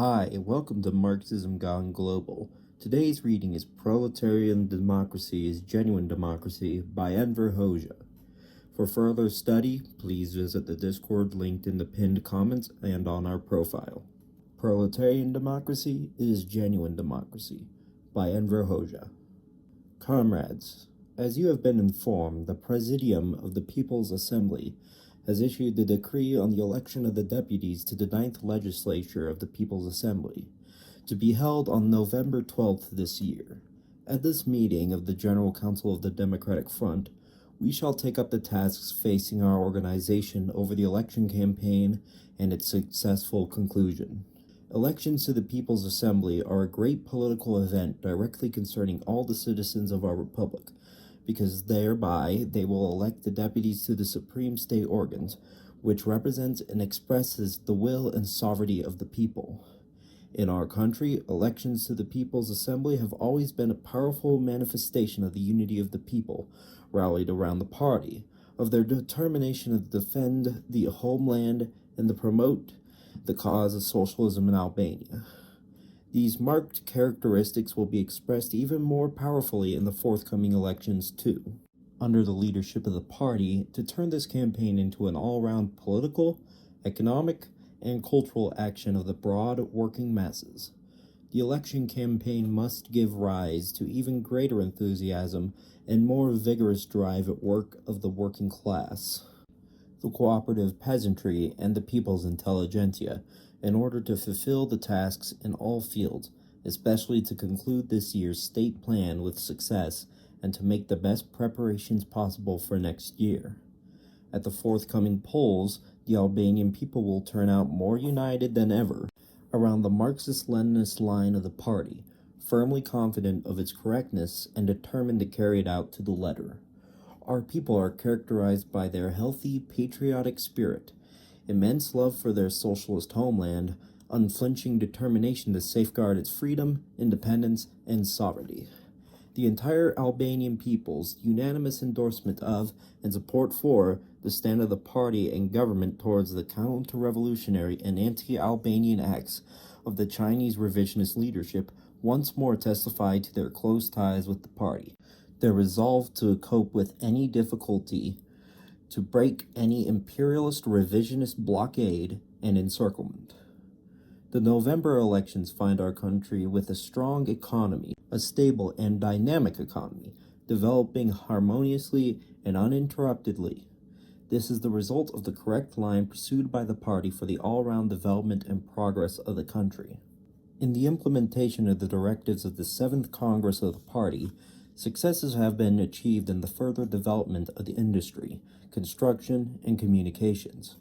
Hi, welcome to Marxism Gone Global. Today's reading is Proletarian Democracy is Genuine Democracy by Enver Hoxha. For further study, please visit the Discord linked in the pinned comments and on our profile. Proletarian Democracy is Genuine Democracy by Enver Hoxha. Comrades, as you have been informed, the Presidium of the People's Assembly has issued the decree on the election of the deputies to the 9th Legislature of the People's Assembly, to be held on November 12th this year. At this meeting of the General Council of the Democratic Front, we shall take up the tasks facing our organization over the election campaign and its successful conclusion. Elections to the People's Assembly are a great political event directly concerning all the citizens of our republic, because thereby they will elect the deputies to the supreme state organs, which represents and expresses the will and sovereignty of the people. In our country, elections to the People's Assembly have always been a powerful manifestation of the unity of the people, rallied around the party, of their determination to defend the homeland and to promote the cause of socialism in Albania. These marked characteristics will be expressed even more powerfully in the forthcoming elections, too, under the leadership of the party, to turn this campaign into an all-round political, economic, and cultural action of the broad working masses. The election campaign must give rise to even greater enthusiasm and more vigorous drive at work of the working class, the cooperative peasantry, and the people's intelligentsia, in order to fulfill the tasks in all fields, especially to conclude this year's state plan with success and to make the best preparations possible for next year. At the forthcoming polls, the Albanian people will turn out more united than ever around the Marxist-Leninist line of the party, firmly confident of its correctness and determined to carry it out to the letter. Our people are characterized by their healthy, patriotic spirit, immense love for their socialist homeland, unflinching determination to safeguard its freedom, independence, and sovereignty. The entire Albanian people's unanimous endorsement of and support for the stand of the party and government towards the counter-revolutionary and anti-Albanian acts of the Chinese revisionist leadership once more testified to their close ties with the party, their resolve to cope with any difficulty, to break any imperialist revisionist blockade and encirclement. The November elections find our country with a strong economy, a stable and dynamic economy, developing harmoniously and uninterruptedly. This is the result of the correct line pursued by the party for the all-round development and progress of the country. In the implementation of the directives of the 7th Congress of the party, successes have been achieved in the further development of the industry, construction, and communications.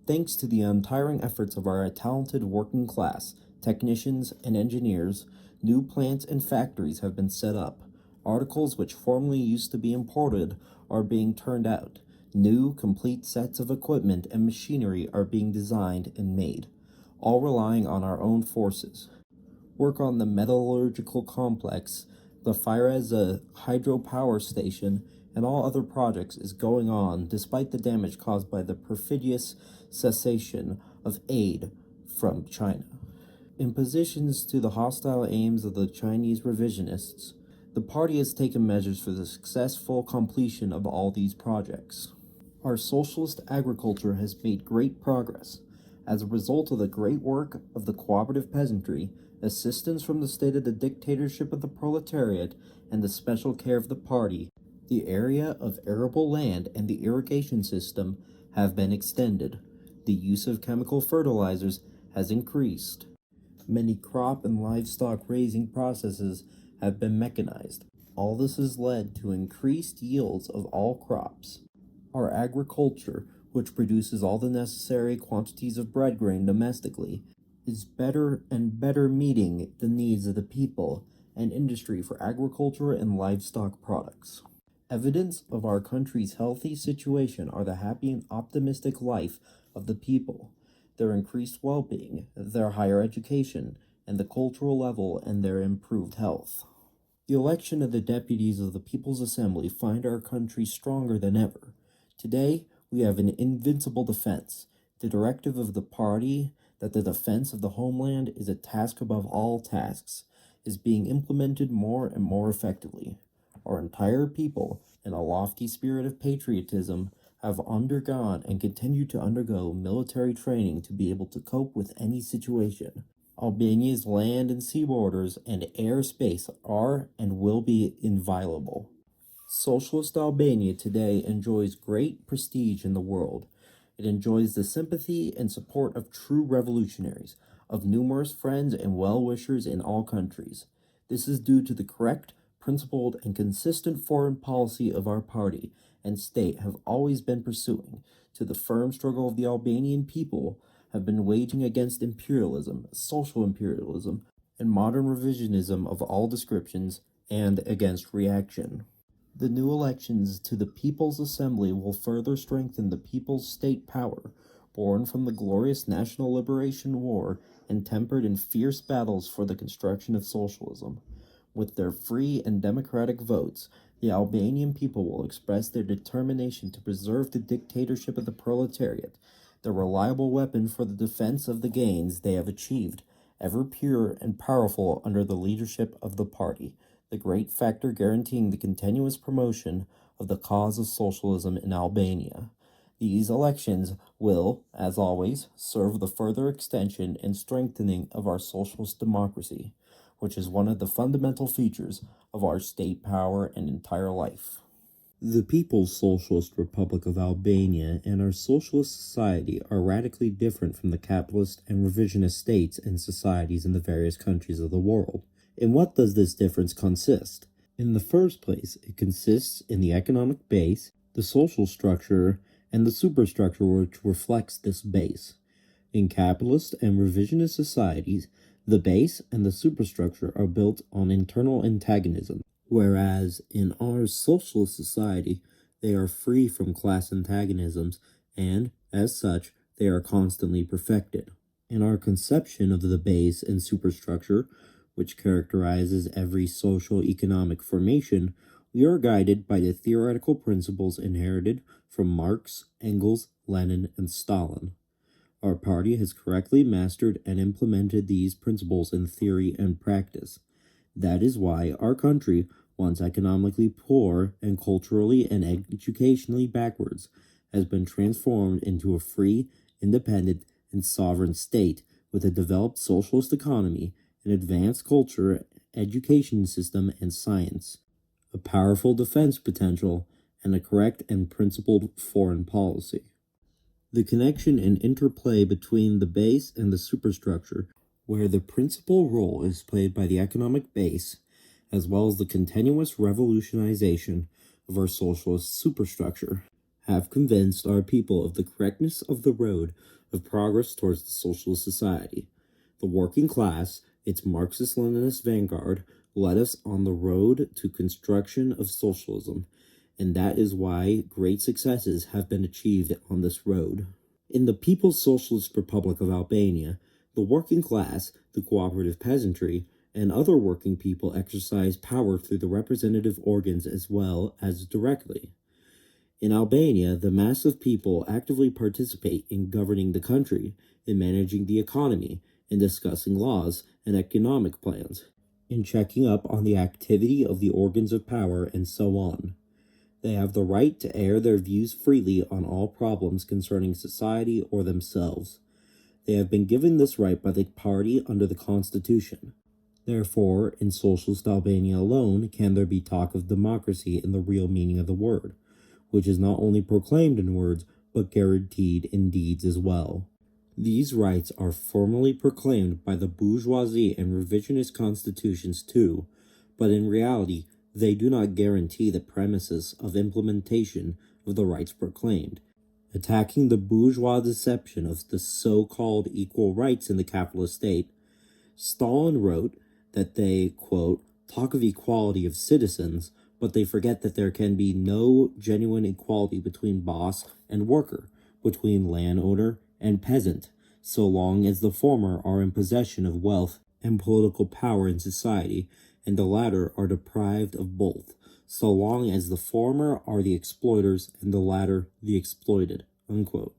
Thanks to the untiring efforts of our talented working class, technicians, and engineers, new plants and factories have been set up. Articles which formerly used to be imported are being turned out. New, complete sets of equipment and machinery are being designed and made, all relying on our own forces. Work on the metallurgical complex, the Fireza hydropower station, and all other projects is going on despite the damage caused by the perfidious cessation of aid from China. In positions to the hostile aims of the Chinese revisionists, the party has taken measures for the successful completion of all these projects. Our socialist agriculture has made great progress. As a result of the great work of the cooperative peasantry, assistance from the state of the dictatorship of the proletariat, and the special care of the party, the area of arable land and the irrigation system have been extended. The use of chemical fertilizers has increased. Many crop and livestock raising processes have been mechanized. All this has led to increased yields of all crops. Our agriculture, which produces all the necessary quantities of bread grain domestically, is better and better meeting the needs of the people and industry for agriculture and livestock products. Evidence of our country's healthy situation are the happy and optimistic life of the people, their increased well-being, their higher education, and the cultural level and their improved health. The election of the deputies of the People's Assembly find our country stronger than ever. Today, we have an invincible defense. The directive of the party that the defense of the homeland is a task above all tasks, is being implemented more and more effectively. Our entire people, in a lofty spirit of patriotism, have undergone and continue to undergo military training to be able to cope with any situation. Albania's land and sea borders and airspace are and will be inviolable. Socialist Albania today enjoys great prestige in the world. It enjoys the sympathy and support of true revolutionaries, of numerous friends and well-wishers in all countries. This is due to the correct, principled, and consistent foreign policy of our party and state have always been pursuing, to the firm struggle of the Albanian people have been waging against imperialism, social imperialism, and modern revisionism of all descriptions, and against reaction. The new elections to the People's Assembly will further strengthen the people's state power, born from the glorious National Liberation War and tempered in fierce battles for the construction of socialism. With their free and democratic votes, the Albanian people will express their determination to preserve the dictatorship of the proletariat, the reliable weapon for the defense of the gains they have achieved, ever pure and powerful under the leadership of the party, the great factor guaranteeing the continuous promotion of the cause of socialism in Albania. These elections will, as always, serve the further extension and strengthening of our socialist democracy, which is one of the fundamental features of our state power and entire life. The People's Socialist Republic of Albania and our socialist society are radically different from the capitalist and revisionist states and societies in the various countries of the world. In what does this difference consist? In the first place, it consists in the economic base, the social structure, and the superstructure which reflects this base. In capitalist and revisionist societies, the base and the superstructure are built on internal antagonism, whereas in our socialist society, they are free from class antagonisms, and, as such, they are constantly perfected. In our conception of the base and superstructure, which characterizes every social-economic formation, we are guided by the theoretical principles inherited from Marx, Engels, Lenin, and Stalin. Our party has correctly mastered and implemented these principles in theory and practice. That is why our country, once economically poor and culturally and educationally backwards, has been transformed into a free, independent, and sovereign state with a developed socialist economy, an advanced culture, education system, and science, a powerful defense potential, and a correct and principled foreign policy. The connection and interplay between the base and the superstructure, where the principal role is played by the economic base, as well as the continuous revolutionization of our socialist superstructure, have convinced our people of the correctness of the road of progress towards the socialist society. The working class, its Marxist-Leninist vanguard, led us on the road to construction of socialism, and that is why great successes have been achieved on this road. In the People's Socialist Republic of Albania, the working class, the cooperative peasantry, and other working people exercise power through the representative organs as well as directly. In Albania, the mass of people actively participate in governing the country, in managing the economy, in discussing laws and economic plans, in checking up on the activity of the organs of power, and so on. They have the right to air their views freely on all problems concerning society or themselves. They have been given this right by the party under the Constitution. Therefore, in socialist Albania alone can there be talk of democracy in the real meaning of the word, which is not only proclaimed in words, but guaranteed in deeds as well. These rights are formally proclaimed by the bourgeoisie and revisionist constitutions too, but in reality, they do not guarantee the premises of implementation of the rights proclaimed. Attacking the bourgeois deception of the so-called equal rights in the capitalist state, Stalin wrote that they, quote, talk of equality of citizens, but they forget that there can be no genuine equality between boss and worker, between landowner and peasant, so long as the former are in possession of wealth and political power in society, and the latter are deprived of both, so long as the former are the exploiters and the latter the exploited, unquote.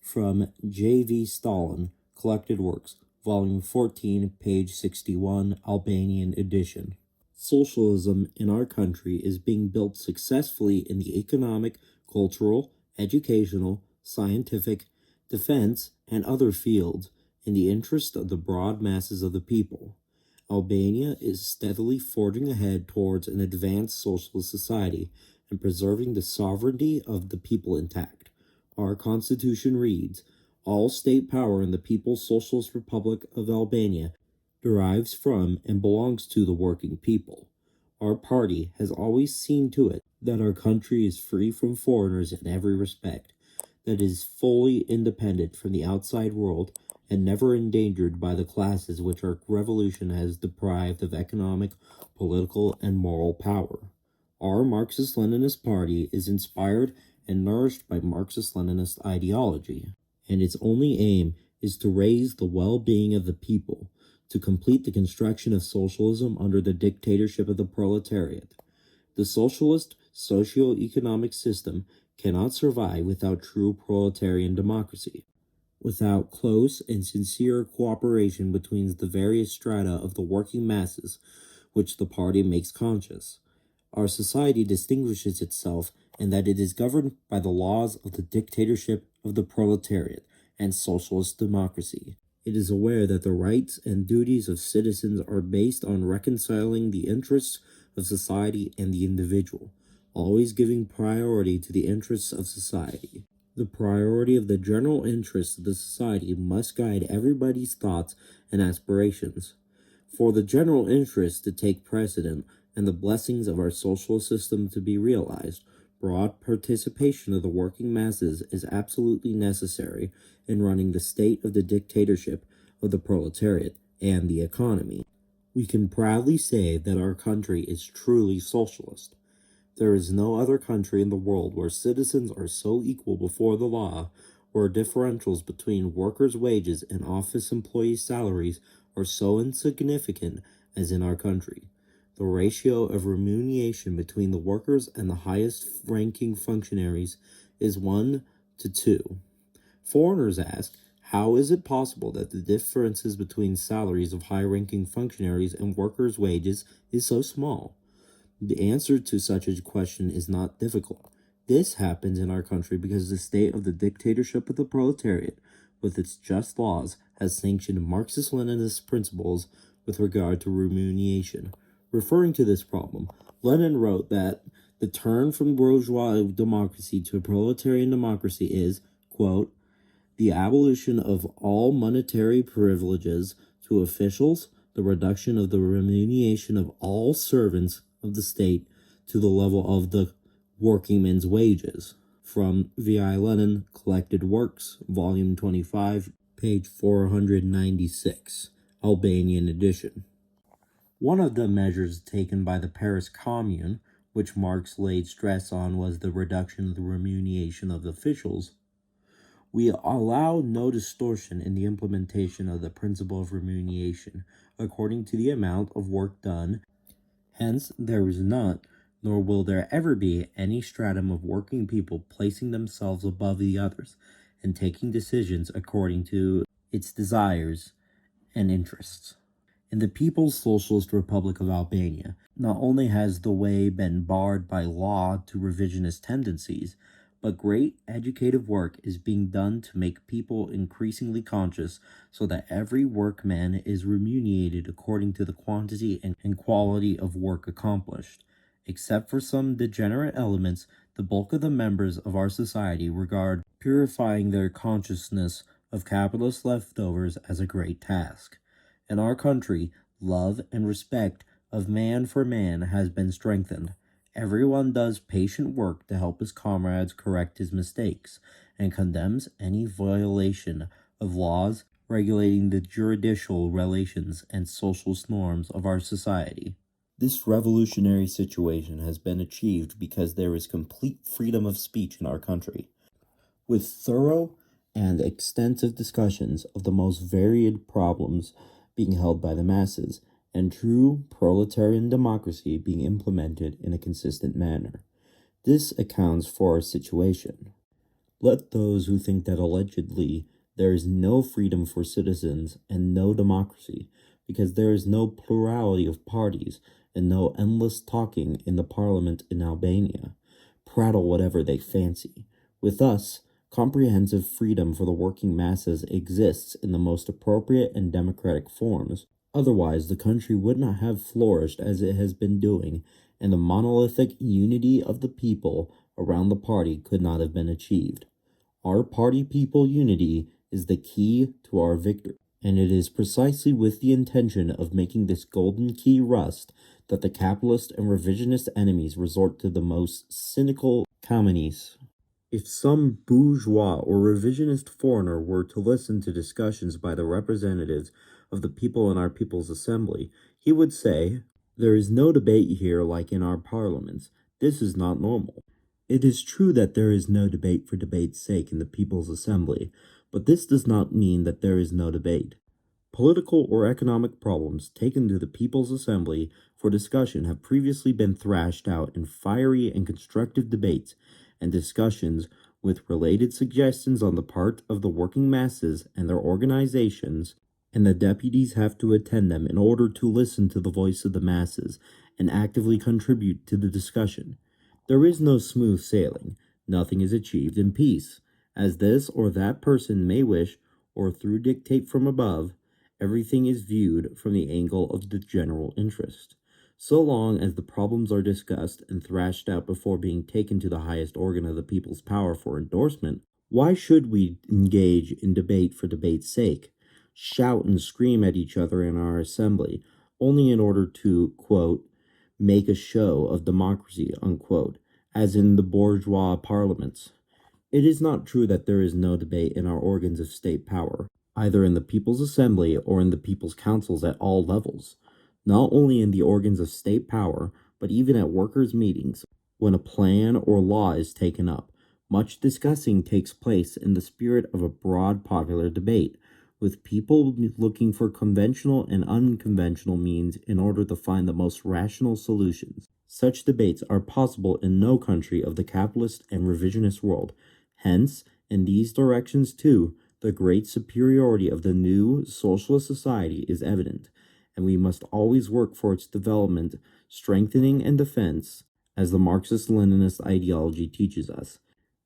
From J.V. Stalin, Collected Works, Volume 14, page 61, Albanian edition. Socialism in our country is being built successfully in the economic, cultural, educational, scientific, defense, and other fields in the interest of the broad masses of the people. Albania is steadily forging ahead towards an advanced socialist society and preserving the sovereignty of the people intact. Our constitution reads, "All state power in the People's Socialist Republic of Albania derives from and belongs to the working people." Our party has always seen to it that our country is free from foreigners in every respect, that it is fully independent from the outside world, and never endangered by the classes which our revolution has deprived of economic, political, and moral power. Our Marxist-Leninist party is inspired and nourished by Marxist-Leninist ideology, and its only aim is to raise the well-being of the people, to complete the construction of socialism under the dictatorship of the proletariat. The socialist socio-economic system cannot survive without true proletarian democracy, without close and sincere cooperation between the various strata of the working masses which the party makes conscious. Our society distinguishes itself in that it is governed by the laws of the dictatorship of the proletariat and socialist democracy. It is aware that the rights and duties of citizens are based on reconciling the interests of society and the individual, always giving priority to the interests of society. The priority of the general interests of the society must guide everybody's thoughts and aspirations. For the general interest to take precedent and the blessings of our social system to be realized, broad participation of the working masses is absolutely necessary in running the state of the dictatorship of the proletariat and the economy. We can proudly say that our country is truly socialist. There is no other country in the world where citizens are so equal before the law, where differentials between workers' wages and office employees' salaries are so insignificant as in our country. The ratio of remuneration between the workers and the highest-ranking functionaries is 1 to 2. Foreigners ask, how is it possible that the differences between salaries of high-ranking functionaries and workers' wages is so small? The answer to such a question is not difficult. This happens in our country because the state of the dictatorship of the proletariat, with its just laws, has sanctioned Marxist-Leninist principles with regard to remuneration. Referring to this problem, Lenin wrote that the turn from bourgeois democracy to proletarian democracy is, quote, "the abolition of all monetary privileges to officials, the reduction of the remuneration of all servants of the state to the level of the workingmen's wages." From V.I. Lenin, Collected Works, Volume 25, page 496, Albanian edition. One of the measures taken by the Paris Commune, which Marx laid stress on, was the reduction of the remuneration of officials. We allow no distortion in the implementation of the principle of remuneration according to the amount of work done. Hence, there is not, nor will there ever be, any stratum of working people placing themselves above the others and taking decisions according to its desires and interests. In the People's Socialist Republic of Albania, not only has the way been barred by law to revisionist tendencies, but great educative work is being done to make people increasingly conscious so that every workman is remunerated according to the quantity and quality of work accomplished. Except for some degenerate elements, the bulk of the members of our society regard purifying their consciousness of capitalist leftovers as a great task. In our country, love and respect of man for man has been strengthened. Everyone does patient work to help his comrades correct his mistakes, and condemns any violation of laws regulating the juridical relations and social norms of our society. This revolutionary situation has been achieved because there is complete freedom of speech in our country. With thorough and extensive discussions of the most varied problems being held by the masses, and true proletarian democracy being implemented in a consistent manner. This accounts for our situation. Let those who think that allegedly There is no freedom for citizens and no democracy, because there is no plurality of parties and no endless talking in the parliament in Albania. Prattle whatever they fancy. With us, comprehensive freedom for the working masses exists in the most appropriate and democratic forms. Otherwise, the country would not have flourished as it has been doing, and the monolithic unity of the people around the party could not have been achieved. Our party people unity is the key to our victory, and it is precisely with the intention of making this golden key rust that the capitalist and revisionist enemies resort to the most cynical calumnies. If some bourgeois or revisionist foreigner were to listen to discussions by the representatives of the people in our People's Assembly, he would say, "There is no debate here like in our parliaments. This is not normal." It is true that there is no debate for debate's sake in the People's Assembly, but this does not mean that there is no debate. Political or economic problems taken to the People's Assembly for discussion have previously been thrashed out in fiery and constructive debates and discussions with related suggestions on the part of the working masses and their organizations, and the deputies have to attend them in order to listen to the voice of the masses and actively contribute to the discussion. There is no smooth sailing. Nothing is achieved in peace, as this or that person may wish, or through dictate from above. Everything is viewed from the angle of the general interest. So long as the problems are discussed and thrashed out before being taken to the highest organ of the people's power for endorsement, why should we engage in debate for debate's sake, shout and scream at each other in our assembly, only in order to, quote, make a show of democracy, unquote, as in the bourgeois parliaments? It is not true that there is no debate in our organs of state power, either in the People's Assembly or in the People's Councils at all levels. Not only in the organs of state power, but even at workers' meetings, when a plan or law is taken up, much discussing takes place in the spirit of a broad popular debate, with people looking for conventional and unconventional means in order to find the most rational solutions. Such debates are possible in no country of the capitalist and revisionist world. Hence, in these directions too, the great superiority of the new socialist society is evident, and we must always work for its development, strengthening, and defense, as the Marxist-Leninist ideology teaches us.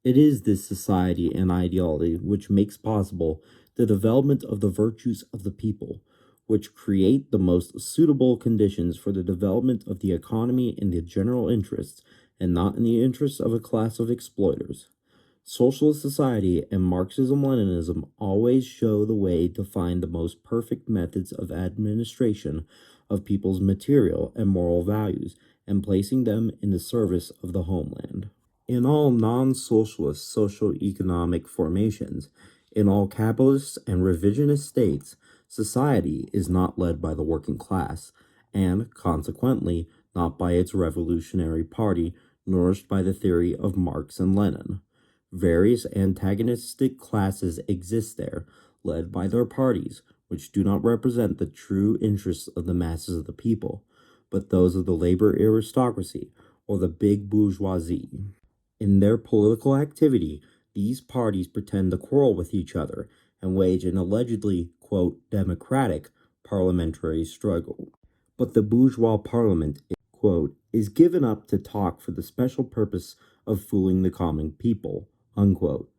It is this society and ideology which makes possible the development of the virtues of the people, which create the most suitable conditions for the development of the economy in the general interests, and not in the interests of a class of exploiters. Socialist society and Marxism-Leninism always show the way to find the most perfect methods of administration of people's material and moral values, and placing them in the service of the homeland. In all non-socialist socio-economic formations, in all capitalist and revisionist states, society is not led by the working class, and, consequently, not by its revolutionary party, nourished by the theory of Marx and Lenin. Various antagonistic classes exist there, led by their parties, which do not represent the true interests of the masses of the people, but those of the labor aristocracy or the big bourgeoisie. In their political activity, these parties pretend to quarrel with each other and wage an allegedly, quote, democratic parliamentary struggle. But the bourgeois parliament, quote, is given up to talk for the special purpose of fooling the common people, unquote.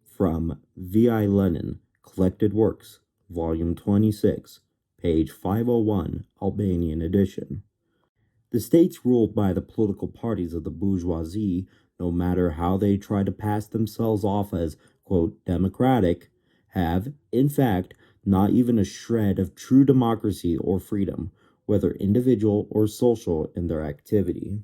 From V.I. Lenin, Collected Works, Volume 26, page 501, Albanian edition. The states ruled by the political parties of the bourgeoisie, no matter how they try to pass themselves off as, quote, democratic, have, in fact, not even a shred of true democracy or freedom, whether individual or social, in their activity.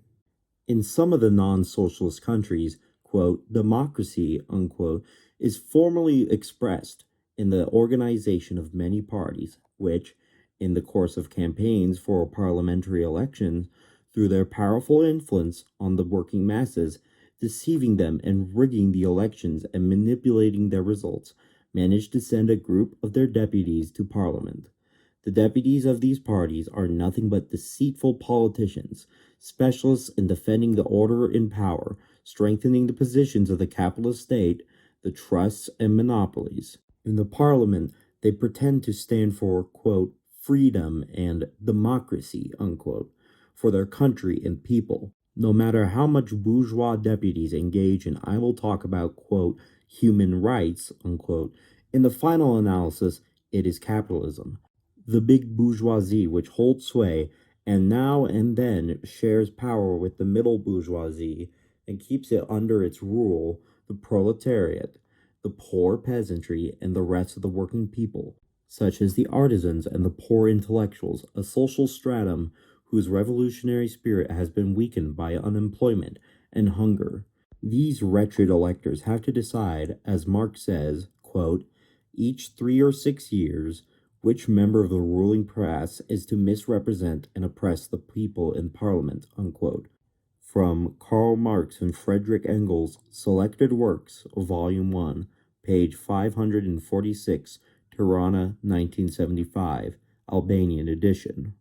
In some of the non-socialist countries, quote, democracy, unquote, is formally expressed in the organization of many parties, which, in the course of campaigns for parliamentary elections, through their powerful influence on the working masses, deceiving them and rigging the elections and manipulating their results, manage to send a group of their deputies to parliament. The deputies of these parties are nothing but deceitful politicians, specialists in defending the order in power, strengthening the positions of the capitalist state, the trusts and monopolies. In the parliament, they pretend to stand for, quote, freedom and democracy, unquote, for their country and people. No matter how much bourgeois deputies engage in idle talk about, quote, human rights, unquote, in the final analysis, it is capitalism, the big bourgeoisie which holds sway and now and then shares power with the middle bourgeoisie and keeps it under its rule, the proletariat, the poor peasantry, and the rest of the working people, such as the artisans and the poor intellectuals, a social stratum whose revolutionary spirit has been weakened by unemployment and hunger. These wretched electors have to decide, as Marx says, quote, each 3 or 6 years, which member of the ruling class is to misrepresent and oppress the people in Parliament, unquote. From Karl Marx and Friedrich Engels, Selected Works, Volume 1, page 546, Tirana, 1975, Albanian edition.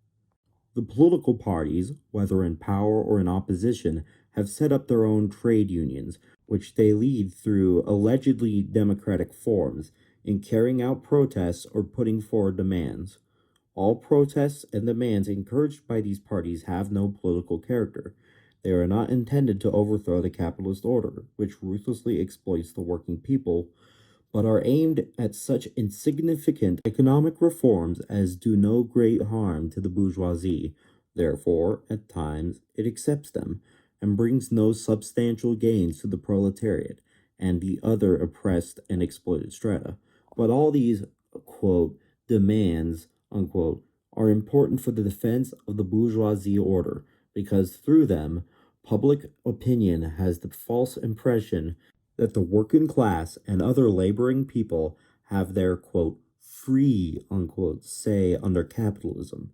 The political parties, whether in power or in opposition, have set up their own trade unions, which they lead through allegedly democratic forms, in carrying out protests or putting forward demands. All protests and demands encouraged by these parties have no political character. They are not intended to overthrow the capitalist order, which ruthlessly exploits the working people, but are aimed at such insignificant economic reforms as do no great harm to the bourgeoisie. Therefore, at times, it accepts them, and brings no substantial gains to the proletariat and the other oppressed and exploited strata. But all these, quote, demands, unquote, are important for the defense of the bourgeoisie order, because through them, public opinion has the false impression that the working class and other laboring people have their, quote, free, unquote, say under capitalism.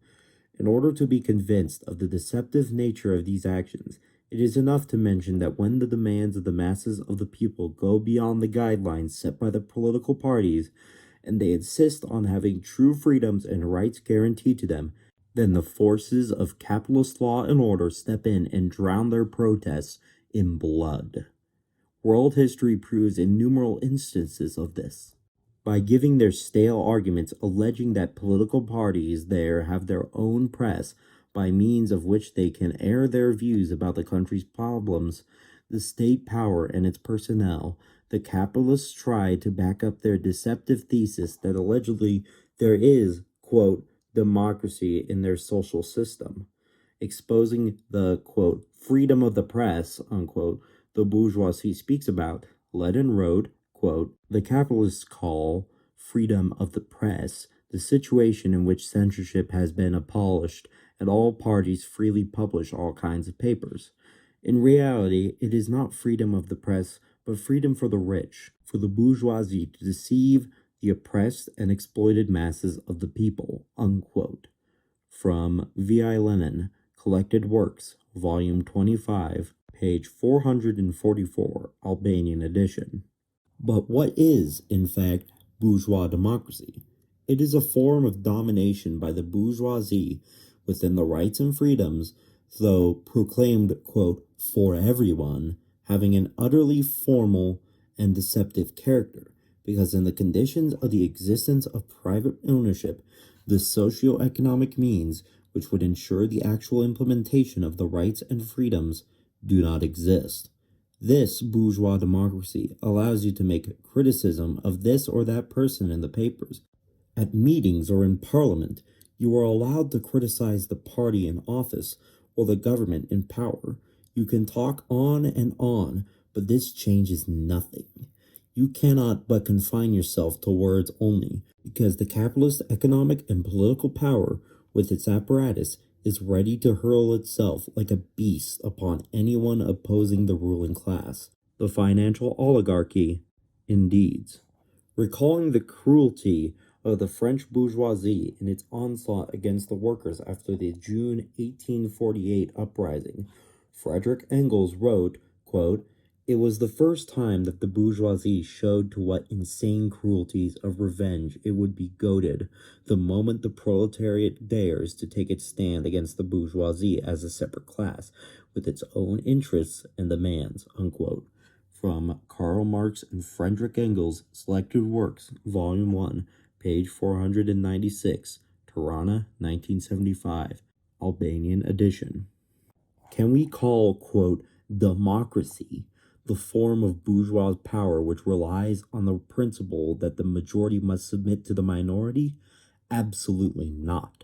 In order to be convinced of the deceptive nature of these actions, it is enough to mention that when the demands of the masses of the people go beyond the guidelines set by the political parties, and they insist on having true freedoms and rights guaranteed to them, then the forces of capitalist law and order step in and drown their protests in blood. World history proves innumerable instances of this. By giving their stale arguments alleging that political parties there have their own press by means of which they can air their views about the country's problems, the state power and its personnel, the capitalists try to back up their deceptive thesis that allegedly there is, quote, democracy in their social system, exposing the, quote, freedom of the press, unquote, the bourgeoisie speaks about. Lenin wrote, quote, the capitalists call freedom of the press the situation in which censorship has been abolished and all parties freely publish all kinds of papers. In reality, it is not freedom of the press, but freedom for the rich, for the bourgeoisie to deceive the oppressed and exploited masses of the people, unquote. From V.I. Lenin, Collected Works, Volume 25, page 444, Albanian edition. But what is, in fact, bourgeois democracy? It is a form of domination by the bourgeoisie within the rights and freedoms, though proclaimed, quote, for everyone, having an utterly formal and deceptive character, because in the conditions of the existence of private ownership, the socio-economic means which would ensure the actual implementation of the rights and freedoms do not exist. This bourgeois democracy allows you to make criticism of this or that person in the papers. At meetings or in parliament, you are allowed to criticize the party in office or the government in power. You can talk on and on, but this changes nothing. You cannot but confine yourself to words only, because the capitalist economic and political power, with its apparatus, is ready to hurl itself like a beast upon anyone opposing the ruling class, the financial oligarchy, indeed. Recalling the cruelty of the French bourgeoisie in its onslaught against the workers after the June 1848 uprising, Friedrich Engels wrote, quote, it was the first time that the bourgeoisie showed to what insane cruelties of revenge it would be goaded the moment the proletariat dares to take its stand against the bourgeoisie as a separate class, with its own interests and demands, unquote. from Karl Marx and Friedrich Engels' Selected Works, Volume 1, page 496, Tirana, 1975, Albanian edition. Can we call, quote, democracy the form of bourgeois power which relies on the principle that the majority must submit to the minority? Absolutely not.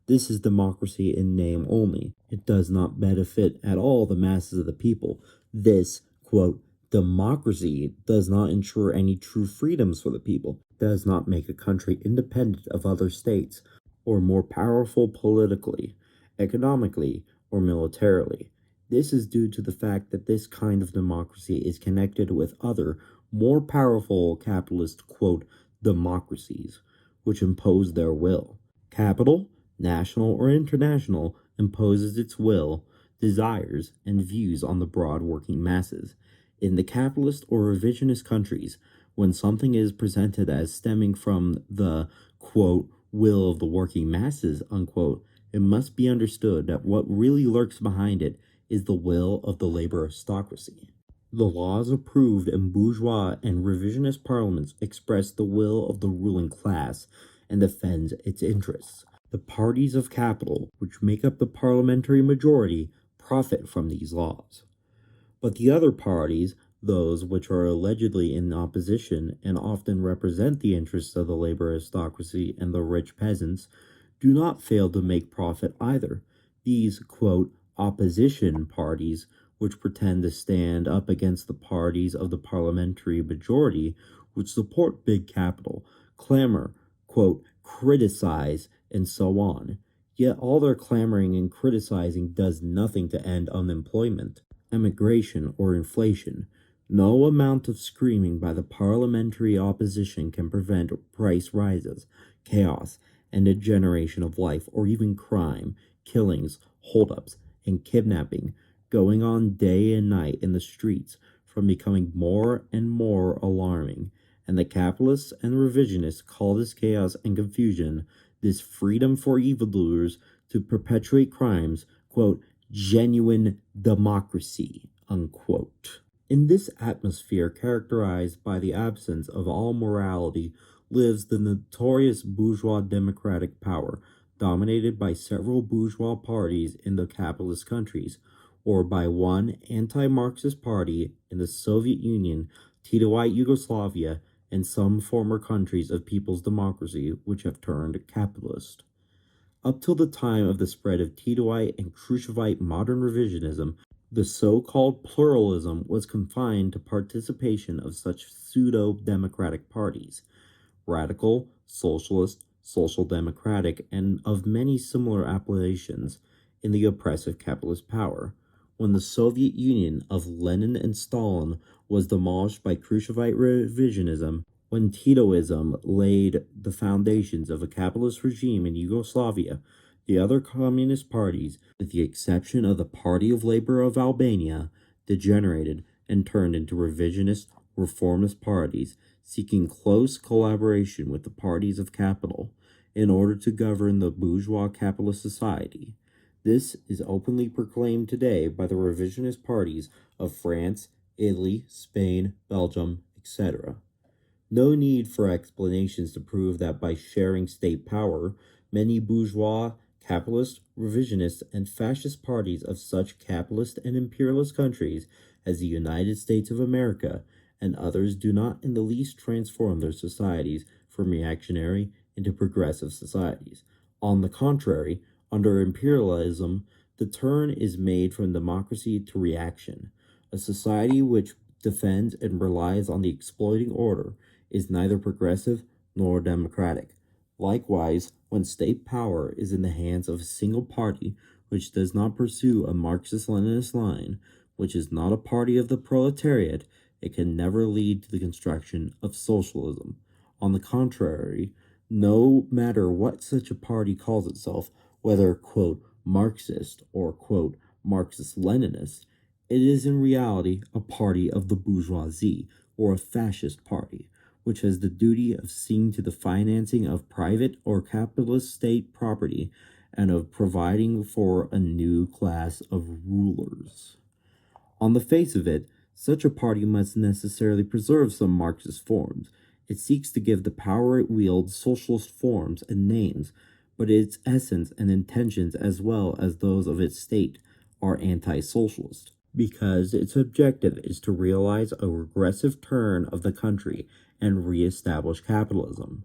This is democracy in name only. It does not benefit at all the masses of the people. This, quote, democracy does not ensure any true freedoms for the people, does not make a country independent of other states, or more powerful politically, economically, or militarily. This is due to the fact that this kind of democracy is connected with other, more powerful capitalist, quote, democracies, which impose their will. Capital, national or international, imposes its will, desires, and views on the broad working masses. In the capitalist or revisionist countries, when something is presented as stemming from the, quote, will of the working masses, unquote, it must be understood that what really lurks behind it is the will of the labor aristocracy. The laws approved in bourgeois and revisionist parliaments express the will of the ruling class and defends its interests. The parties of capital, which make up the parliamentary majority, profit from these laws. But the other parties, those which are allegedly in opposition and often represent the interests of the labor aristocracy and the rich peasants, do not fail to make profit either. These, quote, opposition parties, which pretend to stand up against the parties of the parliamentary majority, which support big capital, clamor, quote, criticize, and so on. Yet all their clamoring and criticizing does nothing to end unemployment, emigration, or inflation. No amount of screaming by the parliamentary opposition can prevent price rises, chaos, and degeneration of life, or even crime, killings, holdups, and kidnapping going on day and night in the streets from becoming more and more alarming. And the capitalists and revisionists call this chaos and confusion, this freedom for evildoers to perpetrate crimes, quote, genuine democracy, unquote. In this atmosphere characterized by the absence of all morality lives the notorious bourgeois democratic power, dominated by several bourgeois parties in the capitalist countries, or by one anti-Marxist party in the Soviet Union, Titoite Yugoslavia, and some former countries of people's democracy which have turned capitalist. Up till the time of the spread of Titoite and Khrushchevite modern revisionism, the so-called pluralism was confined to participation of such pseudo-democratic parties, radical, socialist, social democratic, and of many similar appellations in the oppressive capitalist power. When the Soviet Union of Lenin and Stalin was demolished by Khrushchevite revisionism, when Titoism laid the foundations of a capitalist regime in Yugoslavia, the other communist parties, with the exception of the Party of Labor of Albania, degenerated and turned into revisionist, reformist parties, seeking close collaboration with the parties of capital in order to govern the bourgeois capitalist society. This is openly proclaimed today by the revisionist parties of France, Italy, Spain, Belgium, etc. No need for explanations to prove that by sharing state power, many bourgeois, capitalist, revisionist, and fascist parties of such capitalist and imperialist countries as the United States of America and others do not in the least transform their societies from reactionary into progressive societies. On the contrary, under imperialism, the turn is made from democracy to reaction. A society which defends and relies on the exploiting order is neither progressive nor democratic. Likewise, when state power is in the hands of a single party which does not pursue a Marxist-Leninist line, which is not a party of the proletariat, it can never lead to the construction of socialism. On the contrary, no matter what such a party calls itself, whether, quote, Marxist or, quote, Marxist-Leninist, it is in reality a party of the bourgeoisie, or a fascist party, which has the duty of seeing to the financing of private or capitalist state property and of providing for a new class of rulers. On the face of it, Such a party must necessarily preserve some Marxist forms. It seeks to give the power it wields socialist forms and names, but its essence and intentions, as well as those of its state, are anti-socialist, because its objective is to realize a regressive turn of the country and re-establish capitalism.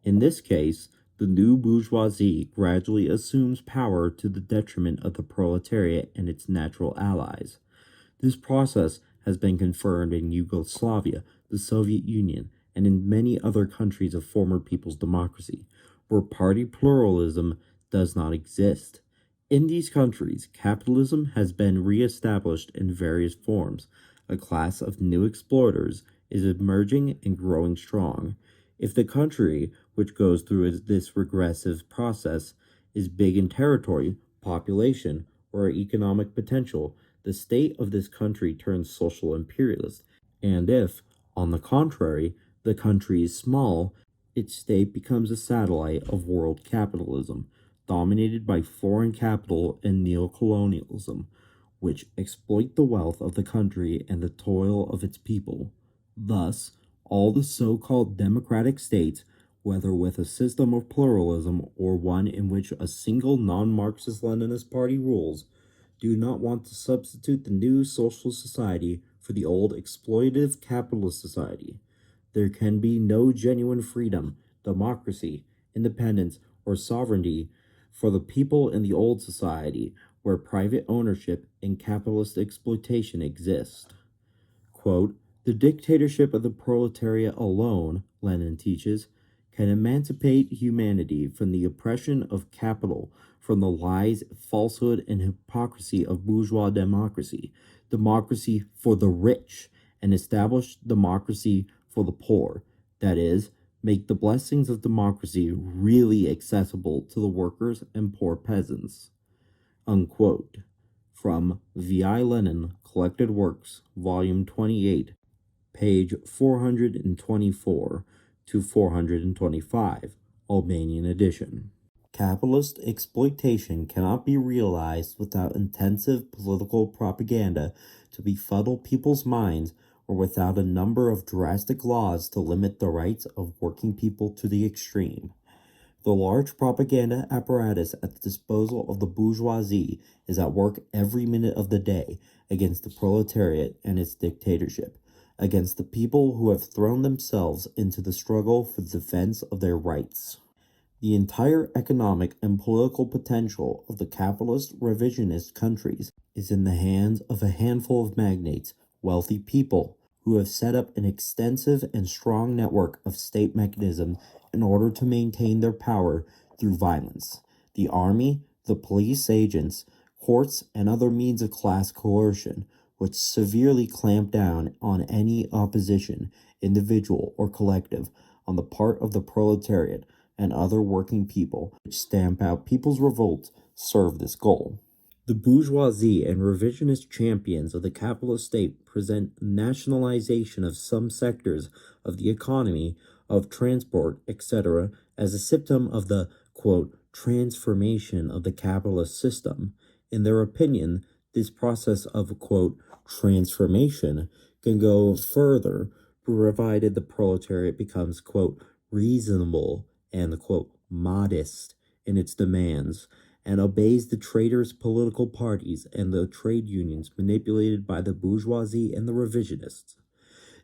In this case, the new bourgeoisie gradually assumes power to the detriment of the proletariat and its natural allies. This process has been confirmed in Yugoslavia, the Soviet Union, and in many other countries of former people's democracy, where party pluralism does not exist. In these countries, capitalism has been re-established in various forms. A class of new exploiters is emerging and growing strong. If the country, which goes through this regressive process, is big in territory, population, or economic potential, the state of this country turns social imperialist, and if, on the contrary, the country is small, its state becomes a satellite of world capitalism, dominated by foreign capital and neocolonialism, which exploit the wealth of the country and the toil of its people. Thus, all the so-called democratic states, whether with a system of pluralism or one in which a single non-Marxist-Leninist party rules, do not want to substitute the new social society for the old exploitative capitalist society. There can be no genuine freedom, democracy, independence, or sovereignty for the people in the old society where private ownership and capitalist exploitation exist. Quote, the dictatorship of the proletariat alone, Lenin teaches, can emancipate humanity from the oppression of capital, from the lies, falsehood, and hypocrisy of bourgeois democracy, democracy for the rich, and establish democracy for the poor, that is, make the blessings of democracy really accessible to the workers and poor peasants. Unquote. From V.I. Lenin, Collected Works, Volume 28, page 424 to 425, Albanian edition. Capitalist exploitation cannot be realized without intensive political propaganda to befuddle people's minds or without a number of drastic laws to limit the rights of working people to the extreme. The large propaganda apparatus at the disposal of the bourgeoisie is at work every minute of the day against the proletariat and its dictatorship, against the people who have thrown themselves into the struggle for the defense of their rights. The entire economic and political potential of the capitalist revisionist countries is in the hands of a handful of magnates, wealthy people, who have set up an extensive and strong network of state mechanisms in order to maintain their power through violence. The army, the police agents, courts, and other means of class coercion, which severely clamp down on any opposition, individual or collective, on the part of the proletariat and other working people, which stamp out people's revolt, serve this goal. The bourgeoisie and revisionist champions of the capitalist state present nationalization of some sectors of the economy, of transport, etc., as a symptom of the, quote, transformation of the capitalist system. In their opinion, this process of, quote, transformation can go further, provided the proletariat becomes, quote, reasonable and, quote, modest in its demands, and obeys the traitors' political parties and the trade unions manipulated by the bourgeoisie and the revisionists.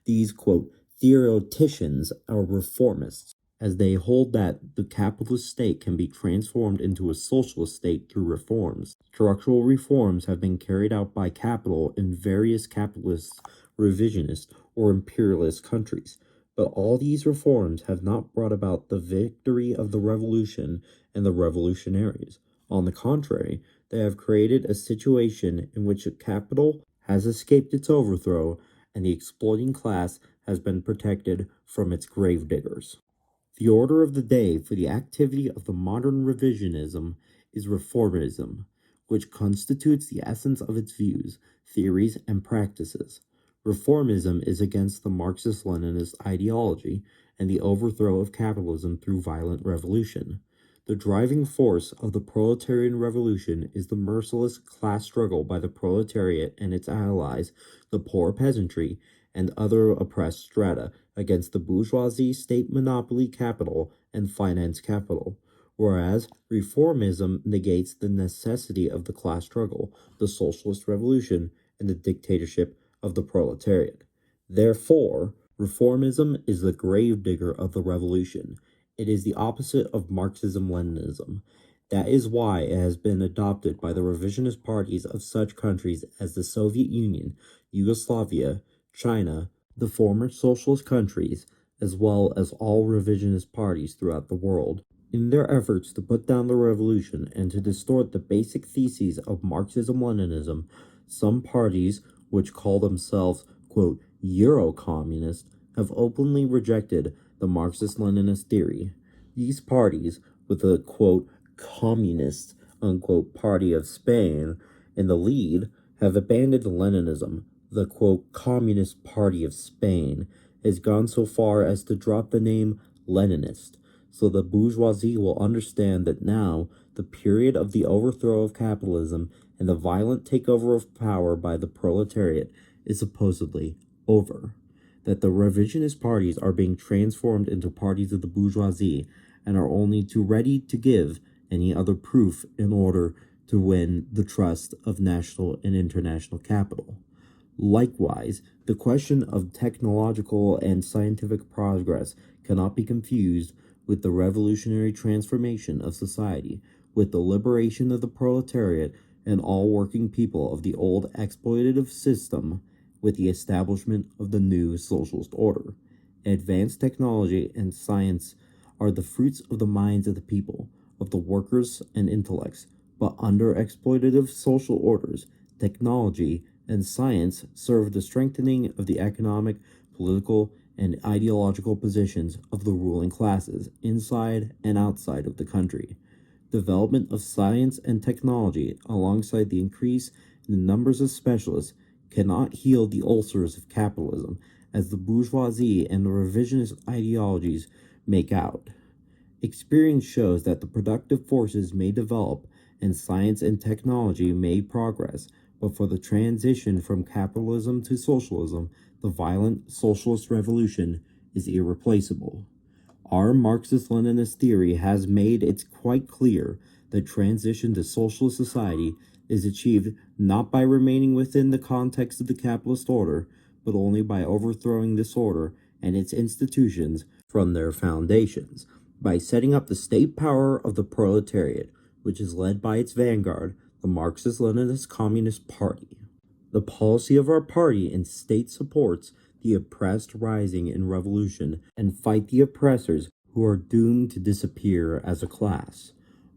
These, quote, theoreticians are reformists, as they hold that the capitalist state can be transformed into a socialist state through reforms. Structural reforms have been carried out by capital in various capitalist, revisionist, or imperialist countries, but all these reforms have not brought about the victory of the revolution and the revolutionaries. On the contrary, they have created a situation in which capital has escaped its overthrow and the exploiting class has been protected from its gravediggers. The order of the day for the activity of the modern revisionism is reformism, which constitutes the essence of its views, theories, and practices. Reformism is against the Marxist-Leninist ideology and the overthrow of capitalism through violent revolution. The The driving force of the proletarian revolution is the merciless class struggle by the proletariat and its allies, the poor peasantry, and other oppressed strata, against the bourgeoisie, state monopoly capital, and finance capital. Whereas reformism negates the necessity of the class struggle, the socialist revolution, and the dictatorship of the proletariat. Therefore, reformism is the gravedigger of the revolution. It is the opposite of Marxism-Leninism. That is why it has been adopted by the revisionist parties of such countries as the Soviet Union, Yugoslavia, China, the former socialist countries, as well as all revisionist parties throughout the world. In their efforts to put down the revolution and to distort the basic theses of Marxism-Leninism, some parties, which call themselves, quote, Euro-communist, have openly rejected the Marxist-Leninist theory. These parties, with the, quote, communist, unquote, party of Spain in the lead, have abandoned Leninism. The, quote, Communist Party of Spain has gone so far as to drop the name Leninist, so the bourgeoisie will understand that now the period of the overthrow of capitalism and the violent takeover of power by the proletariat is supposedly over, that the revisionist parties are being transformed into parties of the bourgeoisie and are only too ready to give any other proof in order to win the trust of national and international capital. Likewise, the question of technological and scientific progress cannot be confused with the revolutionary transformation of society, with the liberation of the proletariat and all working people of the old exploitative system, with the establishment of the new socialist order. Advanced technology and science are the fruits of the minds of the people, of the workers and intellects, but under exploitative social orders, technology and science serve the strengthening of the economic, political, and ideological positions of the ruling classes inside and outside of the country. Development of science and technology, alongside the increase in the numbers of specialists, cannot heal the ulcers of capitalism, as the bourgeoisie and the revisionist ideologies make out. Experience shows that the productive forces may develop and science and technology may progress, but for the transition from capitalism to socialism, the violent socialist revolution is irreplaceable. Our Marxist-Leninist theory has made it quite clear that transition to socialist society is achieved not by remaining within the context of the capitalist order, but only by overthrowing this order and its institutions from their foundations, by setting up the state power of the proletariat, which is led by its vanguard, the Marxist-Leninist Communist Party. The policy of our party and state supports the oppressed rising in revolution and fight the oppressors who are doomed to disappear as a class.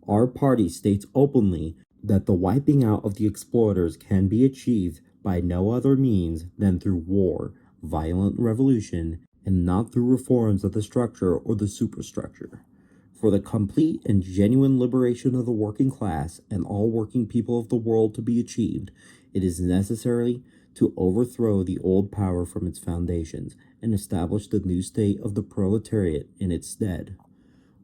Our party states openly that the wiping out of the exploiters can be achieved by no other means than through war, violent revolution, and not through reforms of the structure or the superstructure. For the complete and genuine liberation of the working class and all working people of the world to be achieved, it is necessary to overthrow the old power from its foundations and establish the new state of the proletariat in its stead.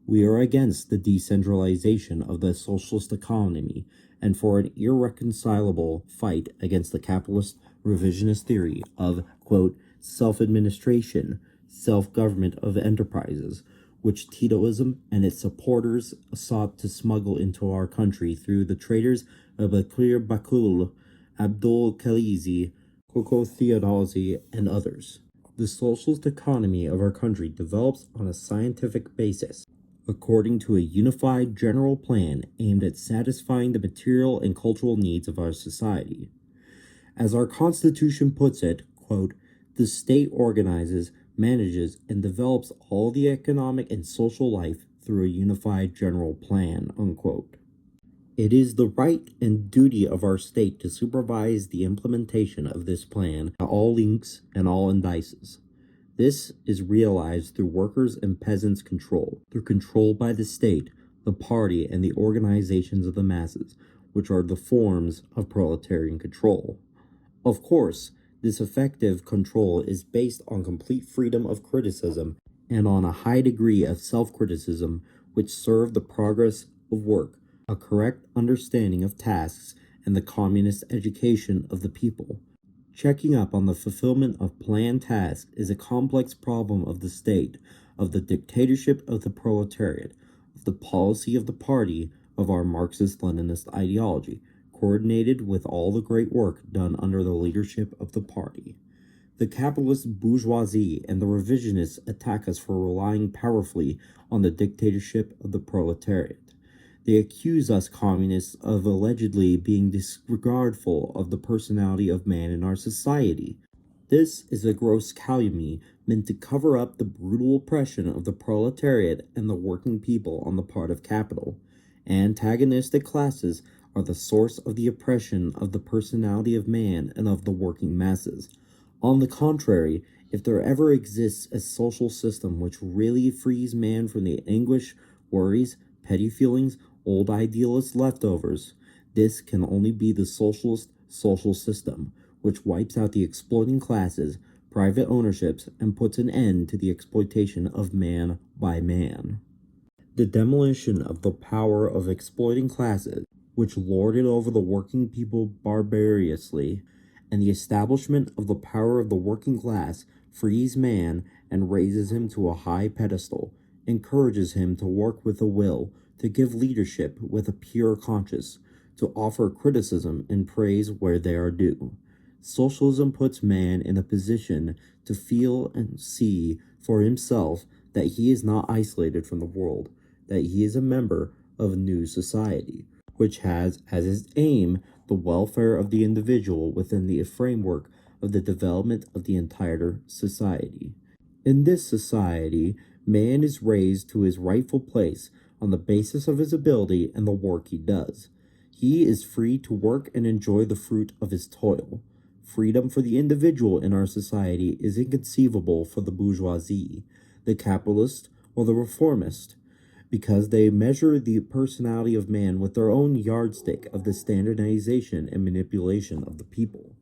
We are against the decentralization of the socialist economy and for an irreconcilable fight against the capitalist revisionist theory of, quote, self-administration, self-government of enterprises, which Titoism and its supporters sought to smuggle into our country through the traitors of Bakir Bakul, Abdul Khalizi, Koko Theodosi, and others. The socialist economy of our country develops on a scientific basis, according to a unified general plan aimed at satisfying the material and cultural needs of our society. As our Constitution puts it, quote, the state organizes, manages, and develops all the economic and social life through a unified general plan, unquote. It is the right and duty of our state to supervise the implementation of this plan at all links and all indices. This is realized through workers' and peasants' control, through control by the state, the party, and the organizations of the masses, which are the forms of proletarian control. Of course, this effective control is based on complete freedom of criticism and on a high degree of self-criticism, which serve the progress of work, a correct understanding of tasks, and the communist education of the people. Checking up on the fulfillment of planned tasks is a complex problem of the state, of the dictatorship of the proletariat, of the policy of the party, of our Marxist-Leninist ideology, coordinated with all the great work done under the leadership of the party. The capitalist bourgeoisie and the revisionists attack us for relying powerfully on the dictatorship of the proletariat. They accuse us communists of allegedly being disregardful of the personality of man in our society. This is a gross calumny meant to cover up the brutal oppression of the proletariat and the working people on the part of capital. Antagonistic classes are the source of the oppression of the personality of man and of the working masses. On the contrary, if there ever exists a social system which really frees man from the anguish, worries, petty feelings, old idealist leftovers, this can only be the socialist social system, which wipes out the exploiting classes, private ownerships, and puts an end to the exploitation of man by man. The demolition of the power of exploiting classes, which lorded over the working people barbarously, and the establishment of the power of the working class frees man and raises him to a high pedestal, encourages him to work with a will, to give leadership with a pure conscience, to offer criticism and praise where they are due. Socialism puts man in a position to feel and see for himself that he is not isolated from the world, that he is a member of a new society, which has as its aim the welfare of the individual within the framework of the development of the entire society. In this society, man is raised to his rightful place on the basis of his ability and the work he does. He is free to work and enjoy the fruit of his toil. Freedom for the individual in our society is inconceivable for the bourgeoisie, the capitalist, or the reformist, because they measure the personality of man with their own yardstick of the standardization and manipulation of the people.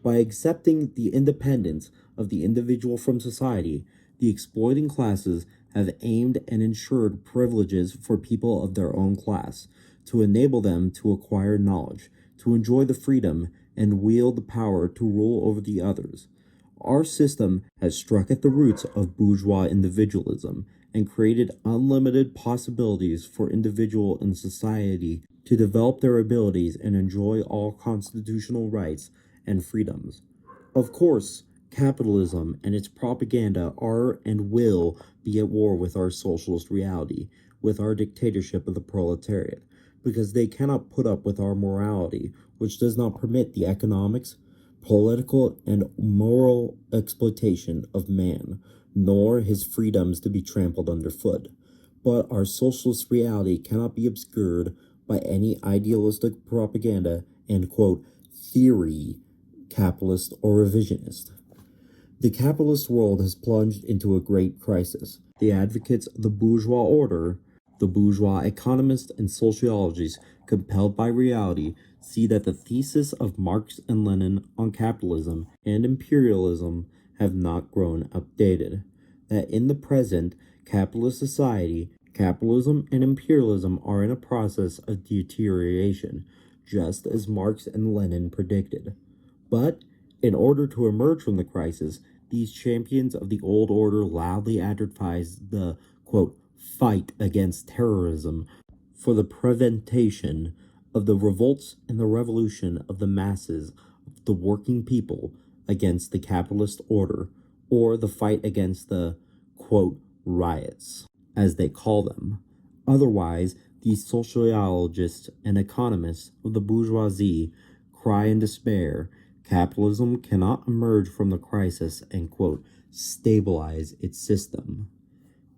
By accepting the independence of the individual from society, the exploiting classes have aimed and ensured privileges for people of their own class, to enable them to acquire knowledge, to enjoy the freedom, and wield the power to rule over the others. Our system has struck at the roots of bourgeois individualism and created unlimited possibilities for individual and society to develop their abilities and enjoy all constitutional rights and freedoms. Of course, capitalism and its propaganda are and will be at war with our socialist reality, with our dictatorship of the proletariat, because they cannot put up with our morality, which does not permit the economics, political, and moral exploitation of man, nor his freedoms to be trampled underfoot. But our socialist reality cannot be obscured by any idealistic propaganda and, quote, theory, capitalist or revisionist. The capitalist world has plunged into a great crisis. The advocates of the bourgeois order, the bourgeois economists and sociologists, compelled by reality, see that the thesis of Marx and Lenin on capitalism and imperialism have not grown updated. That in the present capitalist society, capitalism and imperialism are in a process of deterioration, just as Marx and Lenin predicted. But in order to emerge from the crisis, these champions of the old order loudly advertise the, quote, fight against terrorism for the prevention of the revolts and the revolution of the masses of the working people against the capitalist order, or the fight against the, quote, riots, as they call them. Otherwise, these sociologists and economists of the bourgeoisie cry in despair, capitalism cannot emerge from the crisis and, quote, stabilize its system.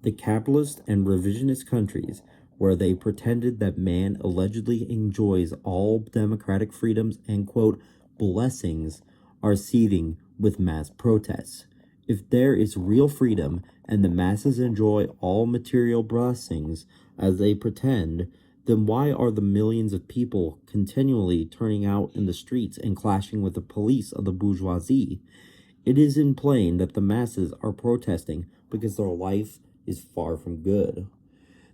The capitalist and revisionist countries, where they pretended that man allegedly enjoys all democratic freedoms and, quote, blessings, are seething with mass protests. If there is real freedom and the masses enjoy all material blessings as they pretend, then why are the millions of people continually turning out in the streets and clashing with the police of the bourgeoisie? It is in plain that the masses are protesting because their life is far from good.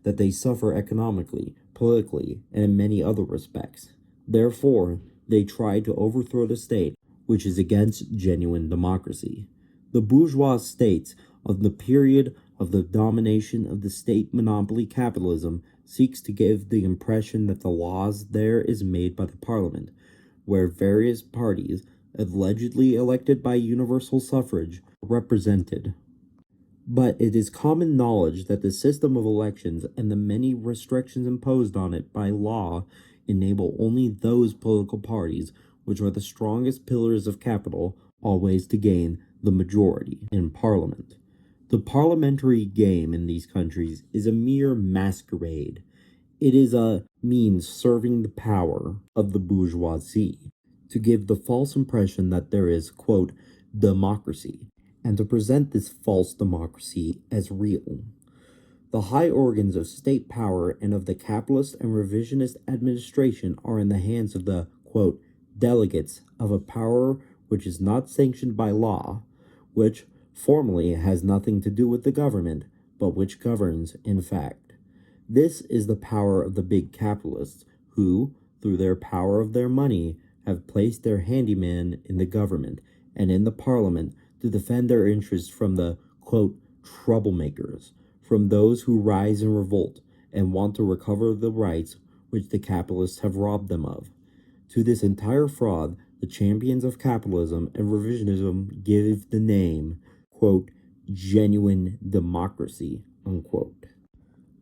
that they suffer economically, politically, and in many other respects. Therefore, they try to overthrow the state, which is against genuine democracy. The bourgeois states of the period of the domination of the state monopoly capitalism seeks to give the impression that the laws there is made by the parliament, where various parties, allegedly elected by universal suffrage, are represented. But it is common knowledge that the system of elections and the many restrictions imposed on it by law enable only those political parties which are the strongest pillars of capital always to gain the majority in parliament. The parliamentary game in these countries is a mere masquerade. It is a means serving the power of the bourgeoisie to give the false impression that there is, quote, democracy, and to present this false democracy as real. The high organs of state power and of the capitalist and revisionist administration are in the hands of the, quote, delegates of a power which is not sanctioned by law, which formally has nothing to do with the government, but which governs in fact. This is the power of the big capitalists, who, through their power of their money, have placed their handyman in the government and in the parliament to defend their interests from the, quote, troublemakers, from those who rise in revolt and want to recover the rights which the capitalists have robbed them of. To this entire fraud, the champions of capitalism and revisionism give the name, quote, genuine democracy, unquote.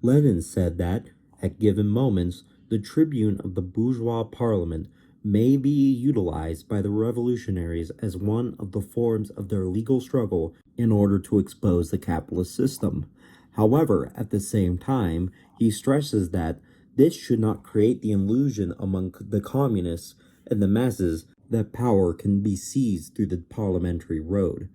Lenin said that, at given moments, the tribune of the bourgeois parliament may be utilized by the revolutionaries as one of the forms of their legal struggle in order to expose the capitalist system. However, at the same time, he stresses that this should not create the illusion among the communists and the masses that power can be seized through the parliamentary road.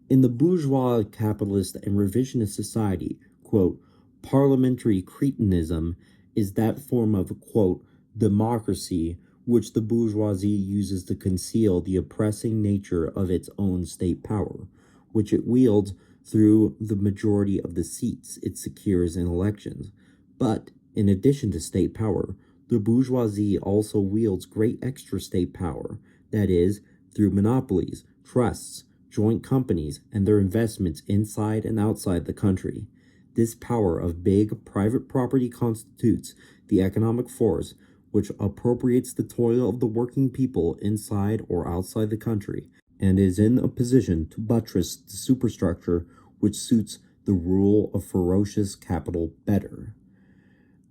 In the bourgeois, capitalist, and revisionist society, quote, parliamentary cretinism is that form of, quote, democracy which the bourgeoisie uses to conceal the oppressing nature of its own state power, which it wields through the majority of the seats it secures in elections. But, in addition to state power, the bourgeoisie also wields great extra state power, that is, through monopolies, trusts, joint companies, and their investments inside and outside the country. This power of big private property constitutes the economic force which appropriates the toil of the working people inside or outside the country, and is in a position to buttress the superstructure which suits the rule of ferocious capital better.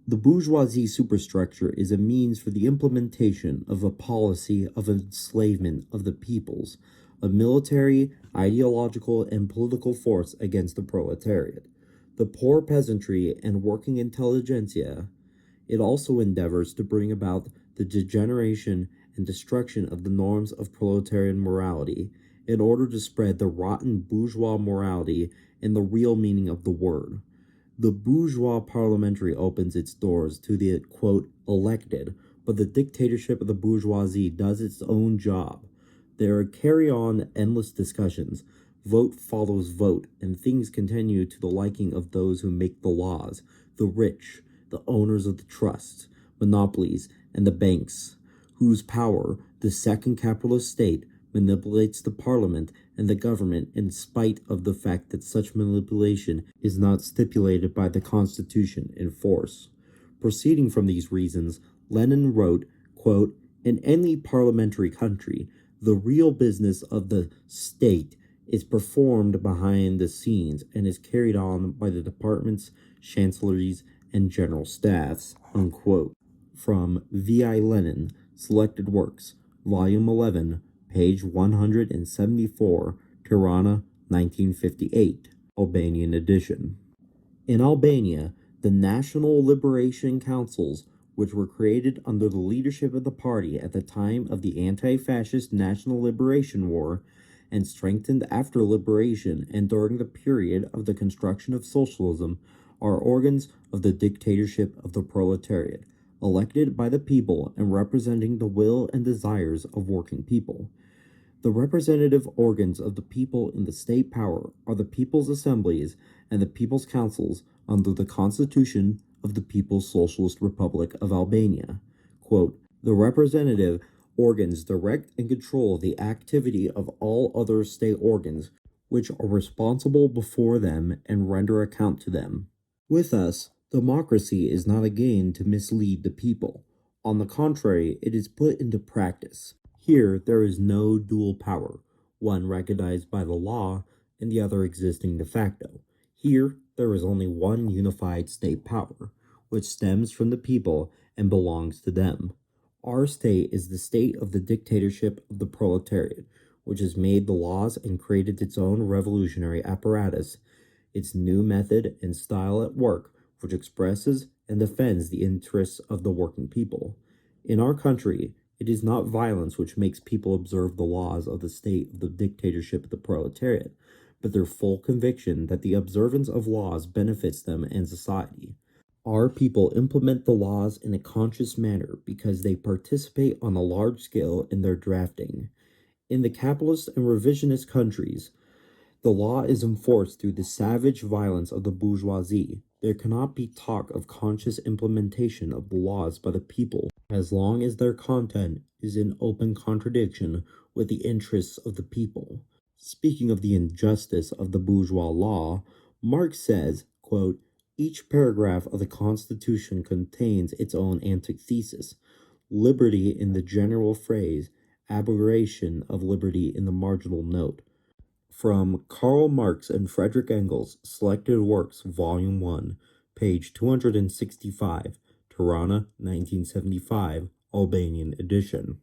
The bourgeoisie superstructure is a means for the implementation of a policy of enslavement of the peoples, a military, ideological, and political force against the proletariat, the poor peasantry, and working intelligentsia. It also endeavors to bring about the degeneration and destruction of the norms of proletarian morality in order to spread the rotten bourgeois morality in the real meaning of the word. The bourgeois parliamentary opens its doors to the, quote, elected, but the dictatorship of the bourgeoisie does its own job. There carry on endless discussions. Vote follows vote, and things continue to the liking of those who make the laws, the rich, the owners of the trusts, monopolies, and the banks, whose power, the second capitalist state, manipulates the parliament and the government in spite of the fact that such manipulation is not stipulated by the Constitution in force. Proceeding from these reasons, Lenin wrote, quote, in any parliamentary country, the real business of the state is performed behind the scenes and is carried on by the departments, chancelleries, and general staffs, unquote. From V.I. Lenin, Selected Works, Volume 11, page 174, Tirana, 1958, Albanian edition. In Albania, the National Liberation Councils, which were created under the leadership of the party at the time of the anti-fascist National Liberation War, and strengthened after liberation and during the period of the construction of socialism, are organs of the dictatorship of the proletariat, elected by the people and representing the will and desires of working people. The representative organs of the people in the state power are the people's assemblies and the people's councils under the Constitution of the People's Socialist Republic of Albania. Quote, the representative organs direct and control the activity of all other state organs, which are responsible before them and render account to them. With us, democracy is not a game to mislead the people. On the contrary, it is put into practice. Here, there is no dual power, one recognized by the law and the other existing de facto. Here, there is only one unified state power, which stems from the people and belongs to them. Our state is the state of the dictatorship of the proletariat, which has made the laws and created its own revolutionary apparatus, its new method and style at work, which expresses and defends the interests of the working people. In our country, it is not violence which makes people observe the laws of the state of the dictatorship of the proletariat, but their full conviction that the observance of laws benefits them and society. Our people implement the laws in a conscious manner because they participate on a large scale in their drafting. In the capitalist and revisionist countries, the law is enforced through the savage violence of the bourgeoisie. There cannot be talk of conscious implementation of the laws by the people as long as their content is in open contradiction with the interests of the people. Speaking of the injustice of the bourgeois law, Marx says, quote, each paragraph of the Constitution contains its own antithesis, liberty in the general phrase, aberration of liberty in the marginal note. From Karl Marx and Friedrich Engels, Selected Works, Volume 1, page 265, Tirana, 1975, Albanian edition.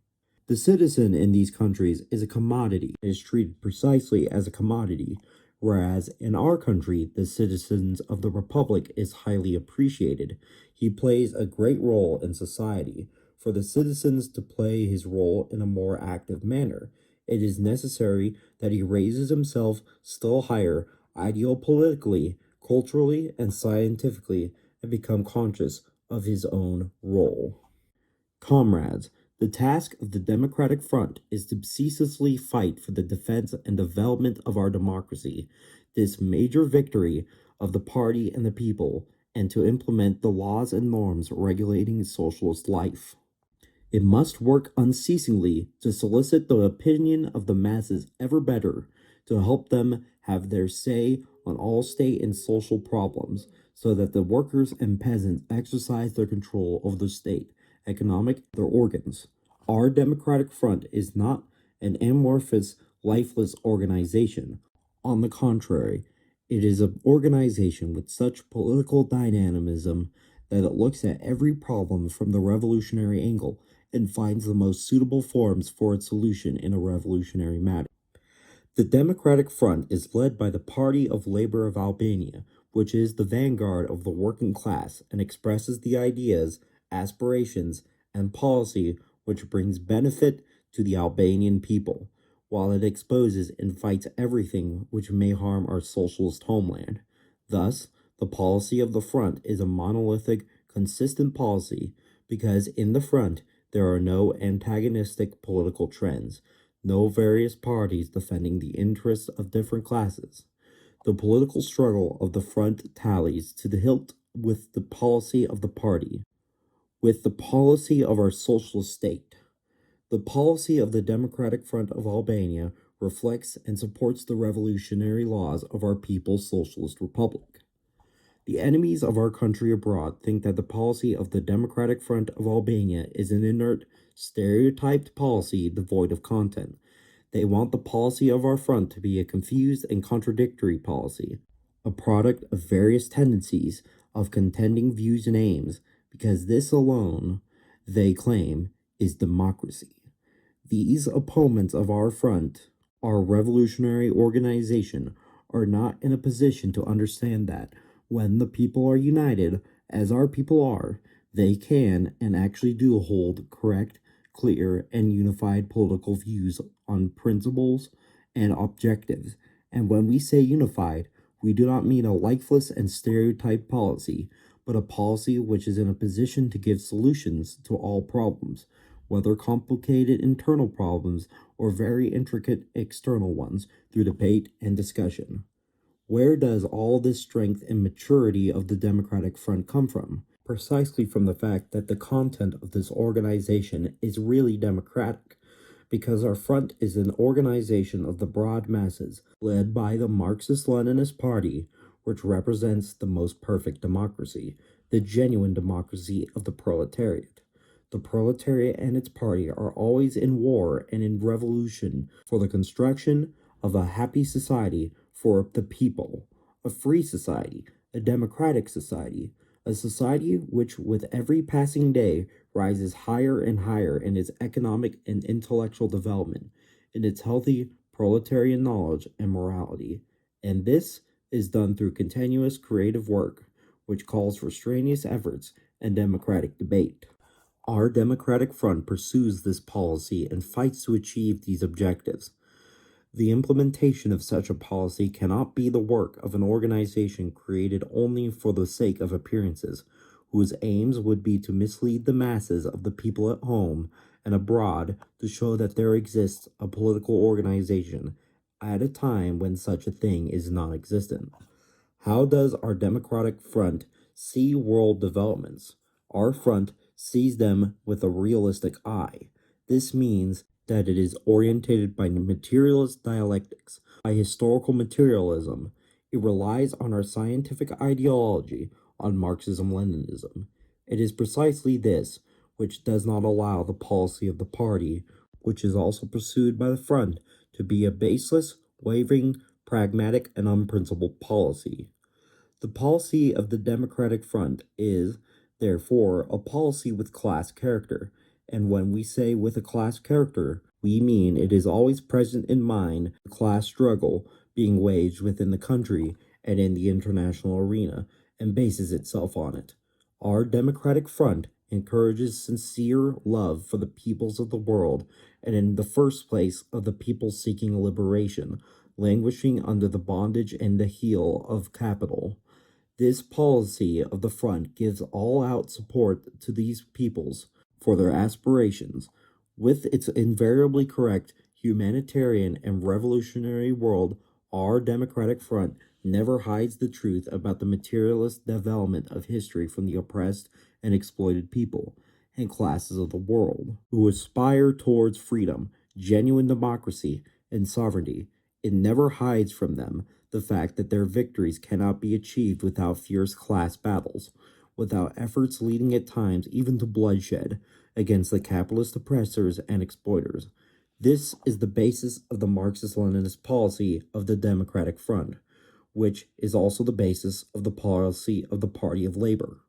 The citizen in these countries is a commodity, and is treated precisely as a commodity, whereas in our country, the citizens of the Republic is highly appreciated. He plays a great role in society. For the citizens to play his role in a more active manner, it is necessary that he raises himself still higher, ideopolitically, culturally, and scientifically, and become conscious of his own role. Comrades, the task of the Democratic Front is to ceaselessly fight for the defense and development of our democracy, this major victory of the party and the people, and to implement the laws and norms regulating socialist life. It must work unceasingly to solicit the opinion of the masses ever better, to help them have their say on all state and social problems, so that the workers and peasants exercise their control over the state, economic, their organs. Our Democratic Front is not an amorphous, lifeless organization. On the contrary, it is an organization with such political dynamism that it looks at every problem from the revolutionary angle and finds the most suitable forms for its solution in a revolutionary manner. The Democratic Front is led by the Party of Labor of Albania, which is the vanguard of the working class and expresses the ideas, aspirations, and policy which brings benefit to the Albanian people, while it exposes and fights everything which may harm our socialist homeland. Thus, the policy of the Front is a monolithic, consistent policy because in the Front there are no antagonistic political trends, no various parties defending the interests of different classes. The political struggle of the Front tallies to the hilt with the policy of the party, with the policy of our socialist state. The policy of the Democratic Front of Albania reflects and supports the revolutionary laws of our People's Socialist Republic. The enemies of our country abroad think that the policy of the Democratic Front of Albania is an inert, stereotyped policy devoid of content. They want the policy of our front to be a confused and contradictory policy, a product of various tendencies of contending views and aims, because this alone, they claim, is democracy. These opponents of our front, our revolutionary organization, are not in a position to understand that when the people are united, as our people are, they can and actually do hold correct, clear, and unified political views on principles and objectives. And when we say unified, we do not mean a lifeless and stereotyped policy, but a policy which is in a position to give solutions to all problems, whether complicated internal problems or very intricate external ones, through debate and discussion. Where does all this strength and maturity of the Democratic Front come from? precisely from the fact that the content of this organization is really democratic, because our front is an organization of the broad masses, led by the Marxist-Leninist Party, which represents the most perfect democracy, the genuine democracy of the proletariat. The proletariat and its party are always in war and in revolution for the construction of a happy society for the people, a free society, a democratic society, a society which with every passing day rises higher and higher in its economic and intellectual development, in its healthy proletarian knowledge and morality. And this is done through continuous creative work, which calls for strenuous efforts and democratic debate. Our Democratic Front pursues this policy and fights to achieve these objectives. The implementation of such a policy cannot be the work of an organization created only for the sake of appearances, whose aims would be to mislead the masses of the people at home and abroad to show that there exists a political organization at a time when such a thing is non-existent. How does our Democratic Front see world developments? Our front sees them with a realistic eye. This means that it is orientated by materialist dialectics, by historical materialism. It relies on our scientific ideology, on Marxism-Leninism. It is precisely this which does not allow the policy of the party, which is also pursued by the front, to be a baseless, wavering, pragmatic, and unprincipled policy. The policy of the Democratic Front is, therefore, a policy with class character, and when we say with a class character, we mean it is always present in mind the class struggle being waged within the country and in the international arena, and bases itself on it. Our Democratic Front encourages sincere love for the peoples of the world, and in the first place of the people seeking liberation, languishing under the bondage and the heel of capital. This policy of the front gives all-out support to these peoples for their aspirations. With its invariably correct humanitarian and revolutionary world, our Democratic Front never hides the truth about the materialist development of history from the oppressed and exploited people and classes of the world who aspire towards freedom, genuine democracy, and sovereignty. It never hides from them the fact that their victories cannot be achieved without fierce class battles, without efforts leading at times even to bloodshed against the capitalist oppressors and exploiters. This is the basis of the Marxist-Leninist policy of the Democratic Front, which is also the basis of the policy of the Party of Labor.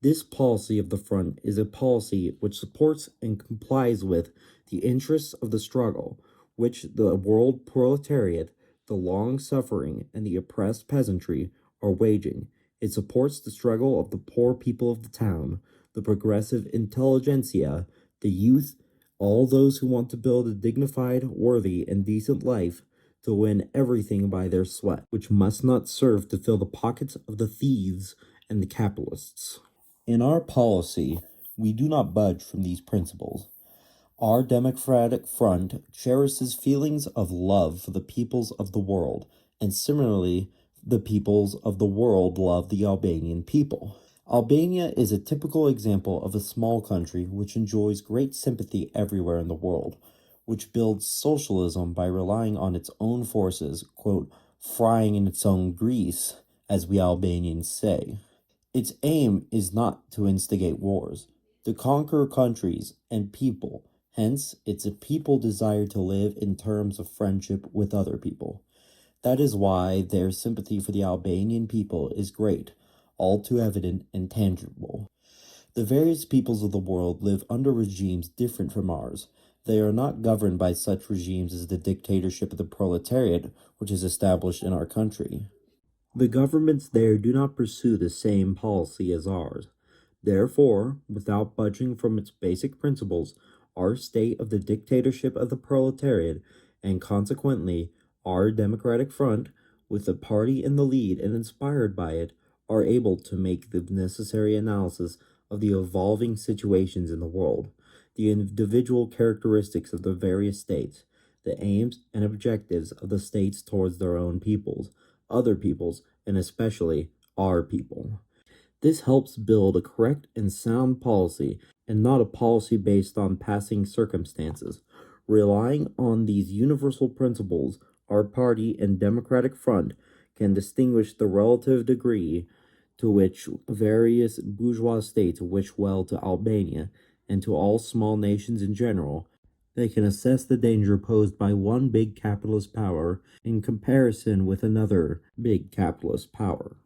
This policy of the front is a policy which supports and complies with the interests of the struggle, which the world proletariat, the long-suffering, and the oppressed peasantry are waging. It supports the struggle of the poor people of the town, the progressive intelligentsia, the youth, all those who want to build a dignified, worthy, and decent life, to win everything by their sweat, which must not serve to fill the pockets of the thieves and the capitalists. In our policy, we do not budge from these principles. Our Democratic Front cherishes feelings of love for the peoples of the world, and similarly, the peoples of the world love the Albanian people. Albania is a typical example of a small country which enjoys great sympathy everywhere in the world, which builds socialism by relying on its own forces, quote, frying in its own grease, as we Albanians say. Its aim is not to instigate wars, to conquer countries and people. Hence, it's a people desire to live in terms of friendship with other people. That is why their sympathy for the Albanian people is great, all too evident and tangible. The various peoples of the world live under regimes different from ours. They are not governed by such regimes as the dictatorship of the proletariat, which is established in our country. The governments there do not pursue the same policy as ours. Therefore, without budging from its basic principles, our state of the dictatorship of the proletariat, and consequently our Democratic Front, with the party in the lead and inspired by it, are able to make the necessary analysis of the evolving situations in the world, the individual characteristics of the various states, the aims and objectives of the states towards their own peoples, other peoples, and especially our people. This helps build a correct and sound policy and not a policy based on passing circumstances. Relying on these universal principles, our party and Democratic Front can distinguish the relative degree to which various bourgeois states wish well to Albania and to all small nations in general. They can assess the danger posed by one big capitalist power in comparison with another big capitalist power.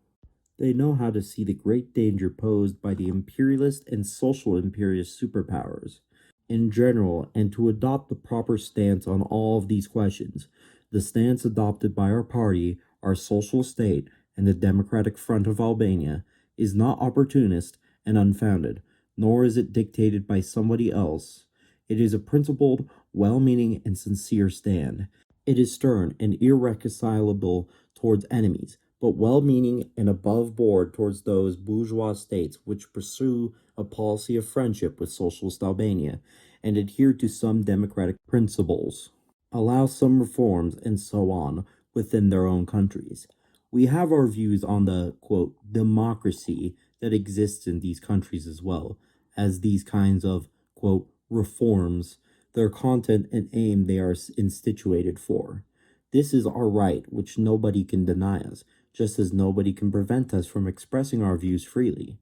They know how to see the great danger posed by the imperialist and social imperialist superpowers in general and to adopt the proper stance on all of these questions. The stance adopted by our party, our social state, and the Democratic Front of Albania is not opportunist and unfounded, nor is it dictated by somebody else. It is a principled, well-meaning, and sincere stand. It is stern and irreconcilable towards enemies, but well-meaning and above board towards those bourgeois states which pursue a policy of friendship with socialist Albania and adhere to some democratic principles, allow some reforms, and so on within their own countries. We have our views on the, quote, democracy that exists in these countries as well as these kinds of, quote, reforms, their content and aim they are instituted for. This is our right, which nobody can deny us, just as nobody can prevent us from expressing our views freely.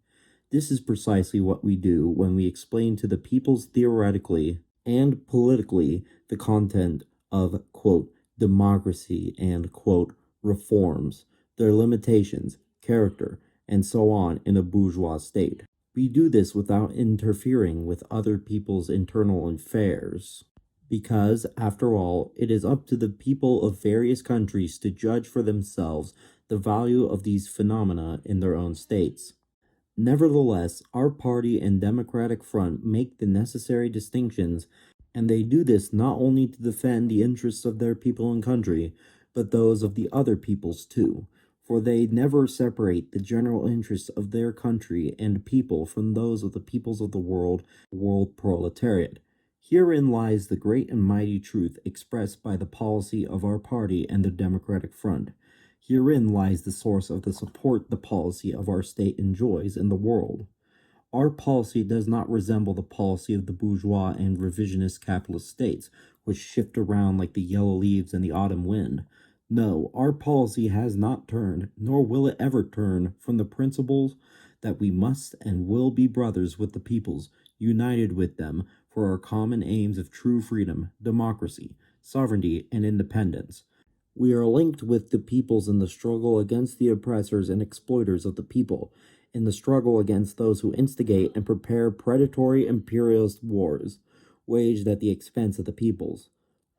This is precisely what we do when we explain to the peoples theoretically and politically the content of, quote, democracy and, quote, reforms, their limitations, character, and so on in a bourgeois state. We do this without interfering with other people's internal affairs, because, after all, it is up to the people of various countries to judge for themselves the value of these phenomena in their own states. Nevertheless, our party and Democratic Front make the necessary distinctions, and they do this not only to defend the interests of their people and country, but those of the other peoples too, for they never separate the general interests of their country and people from those of the peoples of the world proletariat. Herein lies the great and mighty truth expressed by the policy of our party and the Democratic Front. Herein lies the source of the support the policy of our state enjoys in the world. Our policy does not resemble the policy of the bourgeois and revisionist capitalist states, which shift around like the yellow leaves in the autumn wind. No, our policy has not turned, nor will it ever turn, from the principles that we must and will be brothers with the peoples, united with them for our common aims of true freedom, democracy, sovereignty, and independence. We are linked with the peoples in the struggle against the oppressors and exploiters of the people, in the struggle against those who instigate and prepare predatory imperialist wars, waged at the expense of the peoples.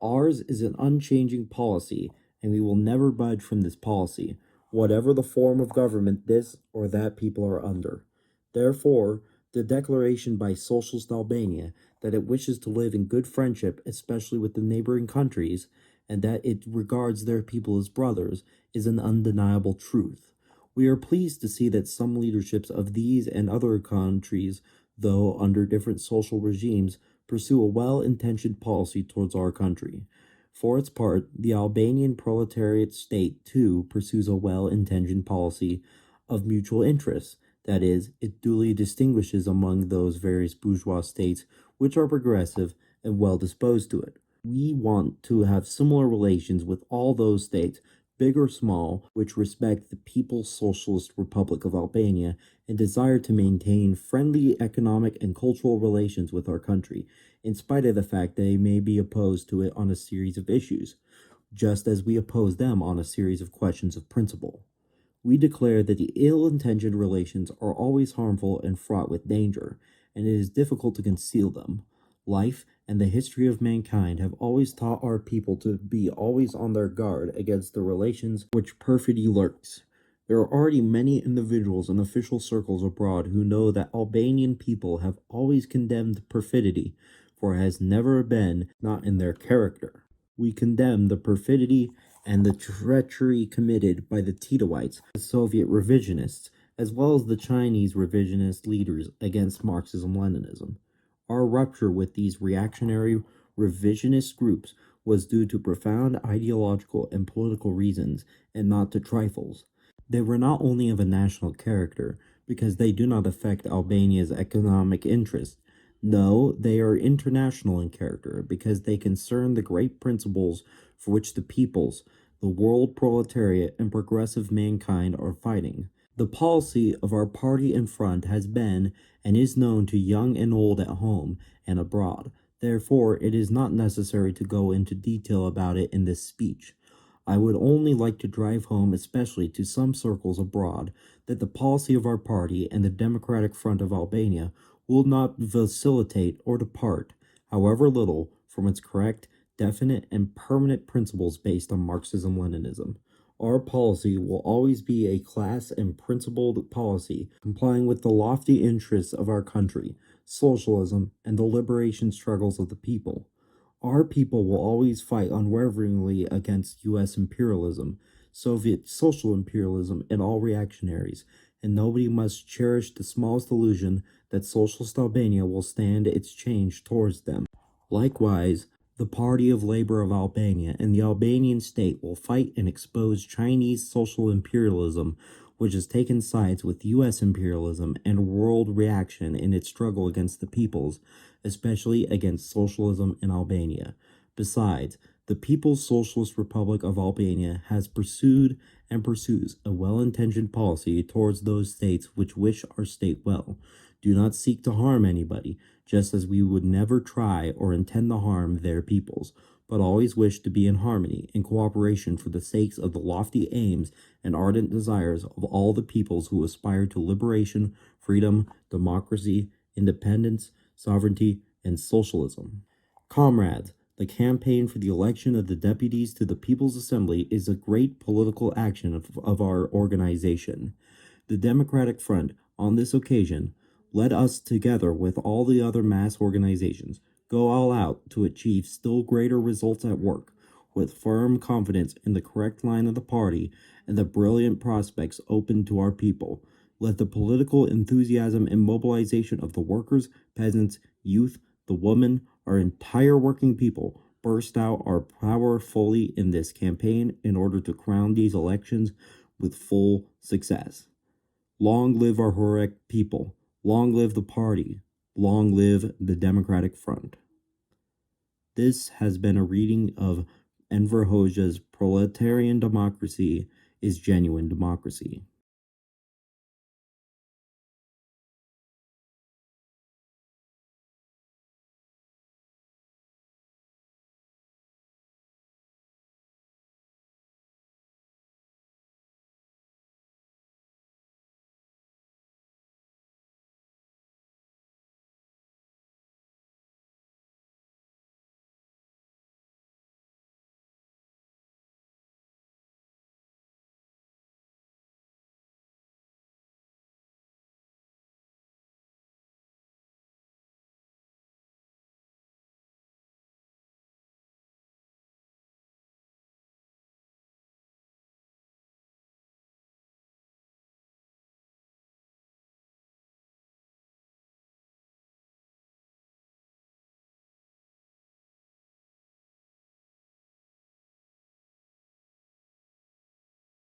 Ours is an unchanging policy, and we will never budge from this policy, whatever the form of government this or that people are under. Therefore, the declaration by Socialist Albania that it wishes to live in good friendship, especially with the neighboring countries, and that it regards their people as brothers, is an undeniable truth. We are pleased to see that some leaderships of these and other countries, though under different social regimes, pursue a well-intentioned policy towards our country. For its part, the Albanian proletariat state, too, pursues a well-intentioned policy of mutual interest. That is, it duly distinguishes among those various bourgeois states which are progressive and well disposed to it. We want to have similar relations with all those states, big or small, which respect the People's Socialist Republic of Albania and desire to maintain friendly economic and cultural relations with our country, in spite of the fact they may be opposed to it on a series of issues, just as we oppose them on a series of questions of principle. We declare that the ill-intentioned relations are always harmful and fraught with danger, and it is difficult to conceal them. Life and the history of mankind have always taught our people to be always on their guard against the relations which perfidy lurks. There are already many individuals in official circles abroad who know that Albanian people have always condemned perfidy, for it has never been not in their character. We condemn the perfidy and the treachery committed by the Titoites, the Soviet revisionists, as well as the Chinese revisionist leaders against Marxism-Leninism. Our rupture with these reactionary revisionist groups was due to profound ideological and political reasons and not to trifles. They were not only of a national character, because they do not affect Albania's economic interests. No, they are international in character because they concern the great principles for which the peoples, the world proletariat, and progressive mankind are fighting. The policy of our party and front has been and is known to young and old at home and abroad. Therefore, it is not necessary to go into detail about it in this speech. I would only like to drive home, especially to some circles abroad, that the policy of our party and the Democratic Front of Albania will not facilitate or depart, however little, from its correct, definite, and permanent principles based on Marxism-Leninism. Our policy will always be a class and principled policy, complying with the lofty interests of our country, socialism, and the liberation struggles of the people. Our people will always fight unwaveringly against U.S. imperialism, Soviet social imperialism, and all reactionaries, and nobody must cherish the smallest illusion that Socialist Albania will stand its change towards them. Likewise, the Party of Labor of Albania and the Albanian state will fight and expose Chinese social imperialism, which has taken sides with U.S. imperialism and world reaction in its struggle against the peoples, especially against socialism in Albania. Besides, the People's Socialist Republic of Albania has pursued and pursues a well-intentioned policy towards those states which wish our state well. Do not seek to harm anybody, just as we would never try or intend to harm their peoples, but always wish to be in harmony and cooperation for the sakes of the lofty aims and ardent desires of all the peoples who aspire to liberation, freedom, democracy, independence, sovereignty, and socialism. Comrades, the campaign for the election of the deputies to the People's Assembly is a great political action of our organization. The Democratic Front, on this occasion, let us, together with all the other mass organizations, go all out to achieve still greater results at work, with firm confidence in the correct line of the party and the brilliant prospects open to our people. Let the political enthusiasm and mobilization of the workers, peasants, youth, the women, our entire working people burst out our power fully in this campaign in order to crown these elections with full success. Long live our heroic people. Long live the party. Long live the Democratic Front. This has been a reading of Enver Hoxha's Proletarian Democracy is Genuine Democracy.